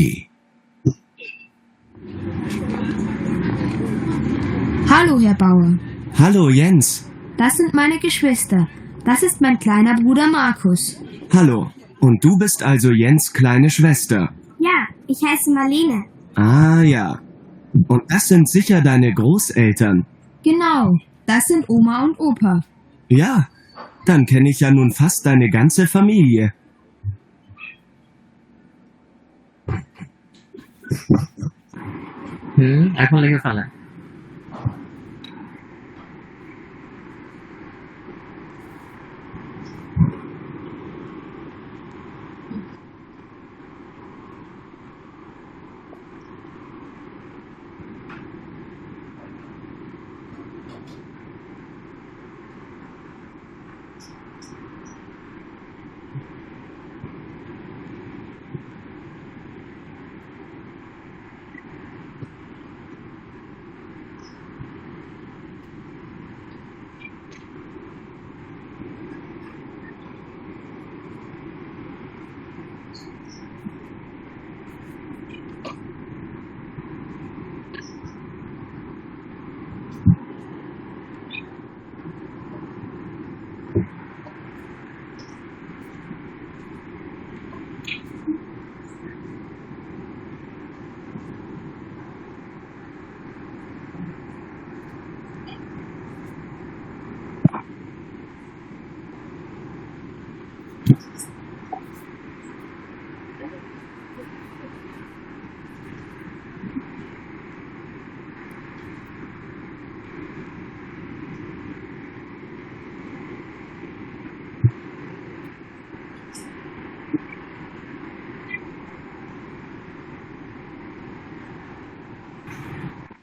Hallo, Herr Bauer. Hallo Jens. Das sind meine Geschwister. Das ist mein kleiner Bruder Markus. Hallo. Und du bist also Jens' kleine Schwester. Ja, ich heiße Marlene. Ah ja. Und das sind sicher deine Großeltern. Genau, das sind Oma und Opa. Ja, dann kenne ich ja nun fast deine ganze Familie. এখন লিখে ফেলেন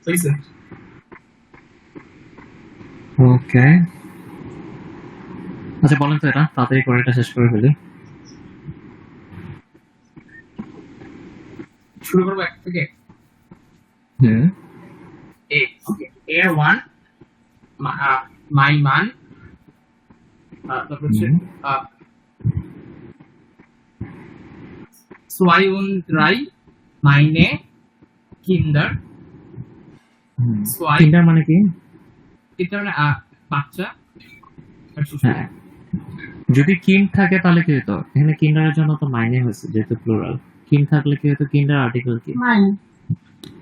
হয়েছে। ওকে, আচ্ছা বলেন তো এটা তাড়াতাড়ি করে এটা শেষ করে ফেলি। শুরু করবো এক থেকে। হুম, A, okay. A1, mein Mann, তারপর হচ্ছে 2 und 3, meine Kinder, কিন্ডার মানে কি? Kinder মানে বাচ্চা আর শিশু। হ্যাঁ, যদি কিন্ড থাকে তাহলে কি হতো? এখানে কিন্ডারের জন্য তো মাইনে হয়েছে যেহেতু প্লুরাল। কিন্ড থাকলে কি হতো? কিন্ডার আর্টিকেল কি?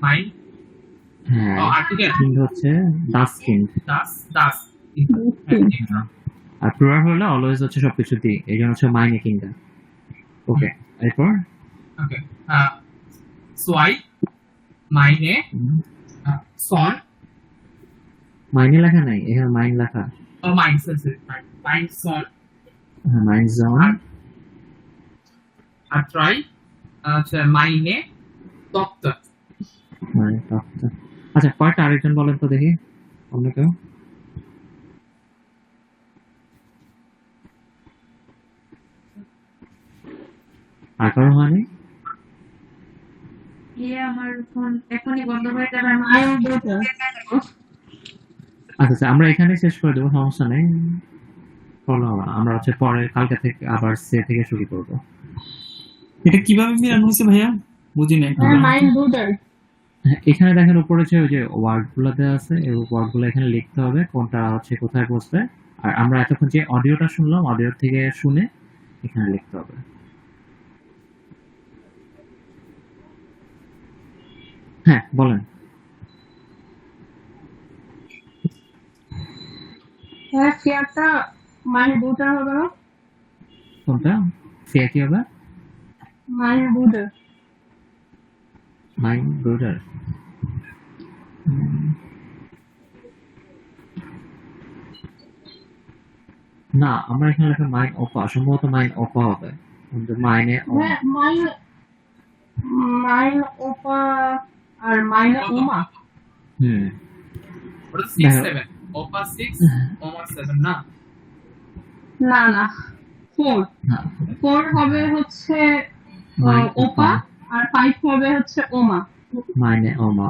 Mein, হ্যাঁ, আর্টিকেল কিন্ড হচ্ছে দাস কিন্ড, das, আর প্লুরাল হলে অলওয়েজ হচ্ছে সবকিছু দিয়ে, এই জন্য হচ্ছে মাইনে কিন্ডার। ওকে, এরপর okay. 2, meine Sohn, মাইনে লেখা নাই, এখানে মাইন লেখা। mein Sohn, মাইন জন, আর 3, হচ্ছে meine Tochter. মাইন টপটা। আচ্ছা পরেরটা আরেকজন বলেন তো দেখি, অন্য কেউ? আর কারো হয়নি? আমার ফোন এখনই বন্ধ হয়ে যাবে। আচ্ছা আচ্ছা, আমরা এখানে শেষ করে দেবো, সমস্যা নেই, প্রবলেম হবে না। আমরা হচ্ছে পরে কালকে থেকে আবার সে থেকে শুরু করব। এটা কিভাবে মিলানো হয়েছে ভাইয়া, বুঝি না। হ্যাঁ, এখানে দেখেন উপরে যে ওই যে ওয়ার্ড গুলো দেওয়া আছে, এই ওয়ার্ড গুলো এখানে লিখতে হবে কোনটা হচ্ছে কোথায় বসবে। আর আমরা এতক্ষণ যে অডিওটা শুনলাম, অডিও থেকে শুনে এখানে লিখতে হবে। হ্যাঁ বলেন। ফিয়ারটা মাইনে বুটার হবে না? কোনটা ফিয়া কি হবে? মাইনে বুটার। মাইন ব্রুডার, না আমরা এখানে লেখা মাইন ওপা, সম্ভবত মাইন ওপা হবে, কিন্তু মাইনে মাইন ওপা আর মাইনে ওমা। হুম, ওটা 6, 7, Opa 6, Oma 7 না? না না 4 হবে হচ্ছে ওপা আর 5 হবে হচ্ছে ওমা। মাইনে ওমা,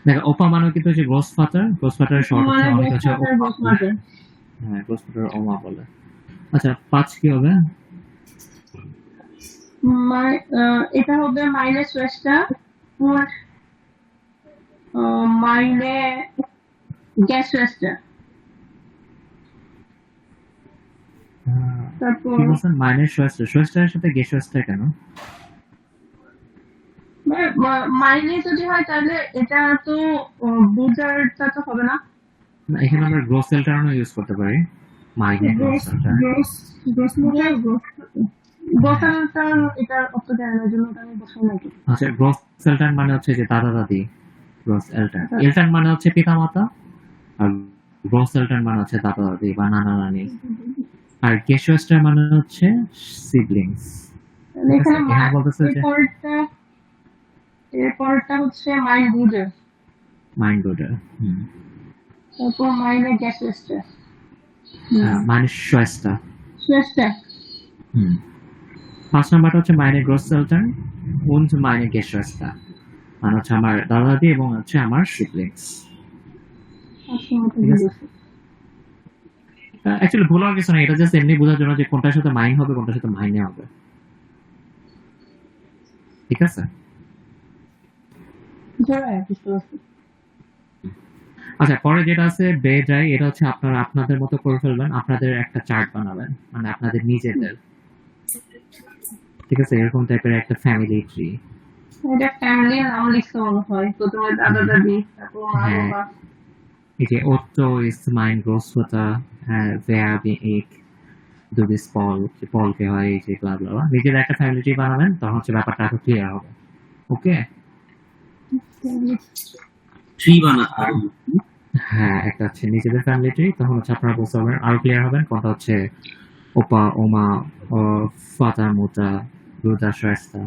দেখো ওপা মানে কিন্তু হচ্ছে গ্রসফাটার, গ্রসফাটার শর্ট হচ্ছে অনেক হচ্ছে হ্যাঁ গ্রসফাটার ওমা বলে। আচ্ছা 5 কি হবে? এটা হবে মাইনে শ্রেষ্ঠা, মাইনে গ্যাস শ্রেষ্ঠা। তারপর কি বলছেন? মাইনে শ্রেষ্ঠা, শ্রেষ্ঠার সাথে গেশ্রেষ্ঠা কেন? মাইনে যদি হয় তাহলে এটা তো বুজারটা তো হবে না। না, এখানে আমরা গ্রস সেলটারও ইউজ করতে পারি, মাইনে গ্রস সেলটার। এটা অর্থ দেওয়ার জন্য আমি বসাই নাকি। আচ্ছা গ্রস সেলটার মানে হচ্ছে যে দাদা দাদি, গ্রস এলটার। এলটার মানে হচ্ছে পিতা মাতা, আর গ্রস এলটার মানে হচ্ছে দাদা দাদি বা নানা নানি, আর গেশ্রেষ্ঠা মানে হচ্ছে সিবলিংস। এখানে এরপরটা হচ্ছে মাইন বুজার, মাইন ব্রুডার। তারপর মাইনে গ্যাস শ্রেষ্ঠা, মানে শ্রেষ্ঠা। শ্রেষ্ঠা 5 নাম্বারটা হচ্ছে মাইনে গ্রস সেলটার und meine Geschwister, মানে হচ্ছে আমার দাদা দাদি এবং হচ্ছে আমার সিবলিংস। অ্যাকচুয়ালি ভুল হওয়ার কিছু না, এটা জাস্ট এমনি বোঝার জন্য যে কোনটার সাথে মাইন হবে কোনটার সাথে মাইনে হবে। ঠিক আছে, আচ্ছা পরে যেটা আছে বে যাই, এটা হচ্ছে আপনারা আপনাদের মতো করে ফেলবেন, আপনাদের একটা চার্ট বানাবেন, মানে আপনাদের নিজেদের। ঠিক আছে, এরকম টাইপের একটা ফ্যামিলি ট্রি। এটা ফ্যামিলির নাম লিখতে মনে হয়, প্রথমে দাদা দাদি, তারপর মা বাবা। এই যে Otto ist mein Großvater, wer bin ich, du bist Paul, Paul কে হয়, এই যে bla bla bla। নিজেদের একটা ফ্যামিলি ট্রি বানাবেন, তখন হচ্ছে ব্যাপারটা আরো ক্লিয়ার হবে। ওকে, ট্রি বানাতে হবে। হ্যাঁ একটা হচ্ছে নিজেদের ফ্যামিলি ট্রি, তখন হচ্ছে আপনারা বুঝতে পারবেন, আরো ক্লিয়ার হবেন কোনটা হচ্ছে ওপা ওমা ও ফাদার মুটার ব্রুদার শ্রেষ্ঠা,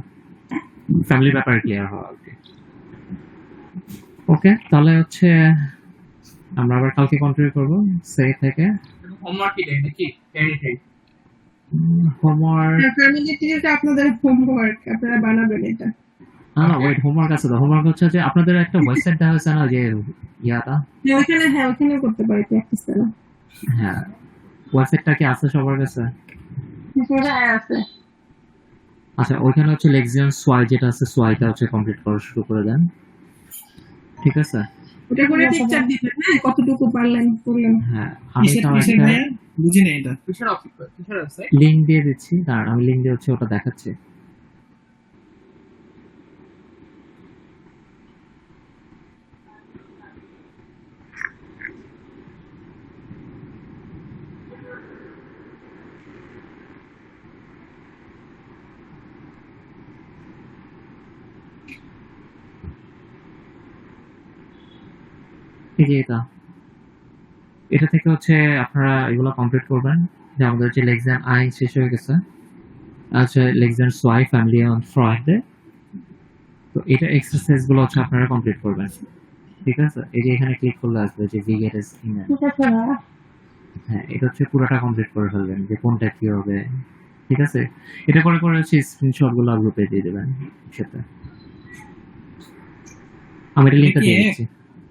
ফ্যামিলির ব্যাপারে ক্লিয়ার হওয়া আর কি। ওকে, তাহলে হচ্ছে আমরা আবার কালকে কন্টিনিউ করবো সে থেকে। হোমওয়ার্ক কি দেয় নাকি এডিটিং? হোমওয়ার্ক ফ্যামিলিতে আপনাদের হোমওয়ার্ক আপনারা বানাবেন এটা। ওয়েট, হোমওয়ার্ক আছে তো। হোমওয়ার্ক হচ্ছে যে আপনাদের একটা ওয়েবসাইট দেওয়া হয়েছে না, যে ইয়াটা, ওখানে করতে পারি প্র্যাকটিস করা। হ্যাঁ ওয়েবসাইটটা কি আছে সবার কাছে? আছে। আচ্ছা, ওইখানে হচ্ছে লেক্সিয়ন সোয়াই যেটা আছে, সোয়াইটা হচ্ছে কমপ্লিট করা শুরু করে দেন, ঠিক আছে? ওটা করে টিচার দিবেন, হ্যাঁ কতটুকু পারলেন করলেন। হ্যাঁ, আমি তাও কিসের একটা ভাইয়া? বুঝিনি এটা। কিসের অফিস কিসের আছে? লিঙ্ক দিয়ে দিচ্ছি, দাঁড়ান আমি লিঙ্ক দিয়ে হচ্ছে ওটা দেখাচ্ছি। এই যে এটা থেকে হচ্ছে আপনারা এগুলো কমপ্লিট করবেন। যে আমাদের হচ্ছে লেক্সিয়ন আই শেষ হয়ে গেছে, আচ্ছা লেক্সিয়ন সোয়াই ফ্যামিলি অন ফ্রয়েডে, তো এটা এক্সারসাইজ গুলো হচ্ছে আপনারা কমপ্লিট করবেন, ঠিক আছে? এই যে এখানে ক্লিক করলে আসবে যে ভিগেট ইজ ইমেল, হ্যাঁ এটা হচ্ছে পুরোটা কমপ্লিট করে ফেলবেন, যে কোনটা কি হবে, ঠিক আছে? এটা করে করে হচ্ছে স্ক্রিনশট গুলো গ্রুপে দিয়ে দেবেন সাথে। আমি এটা লিংকটা দিয়ে দিচ্ছি।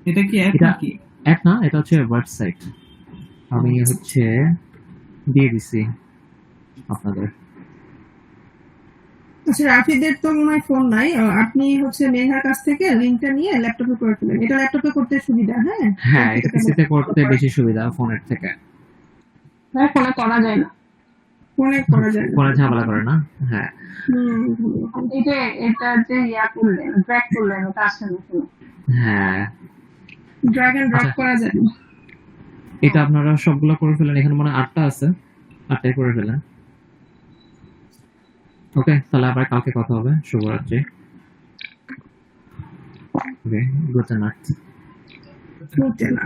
এটা কি অ্যাপ এটা নাকি? অ্যাপ না, এটা হচ্ছে ওয়েবসাইট। আমি হচ্ছে দিয়ে দিছি আপনাদের। আচ্ছা, রাফিদের তো মনে হয় ফোন নাই, আপনি হচ্ছে মেঘার কাছ থেকে লিংকটা নিয়ে ল্যাপটপে করে ফেলেন। এটা ল্যাপটপে করতে সুবিধা। হ্যাঁ হ্যাঁ, এটা পিসিতে করতে বেশি সুবিধা ফোনের থেকে। ফোনে করা যায় না। ফোনে করা যায় না, ফোনে ঝামেলা করে না। হ্যাঁ এটা যে ইয়া করলেন, ড্র্যাগ করলেন, ওটা আসে না। হ্যাঁ, ড্র্যাগ এন্ড ড্রপ করা যায় না। এটা আপনারা সবগুলো করে ফেলেন। এখানে মনে হয় 8টা আছে, 8টাই করে ফেলেন। ওকে, তাহলে আবার কালকে কথা হবে। শুভরাত্রি। ওকে, গুড নাইট। বুঝতে না।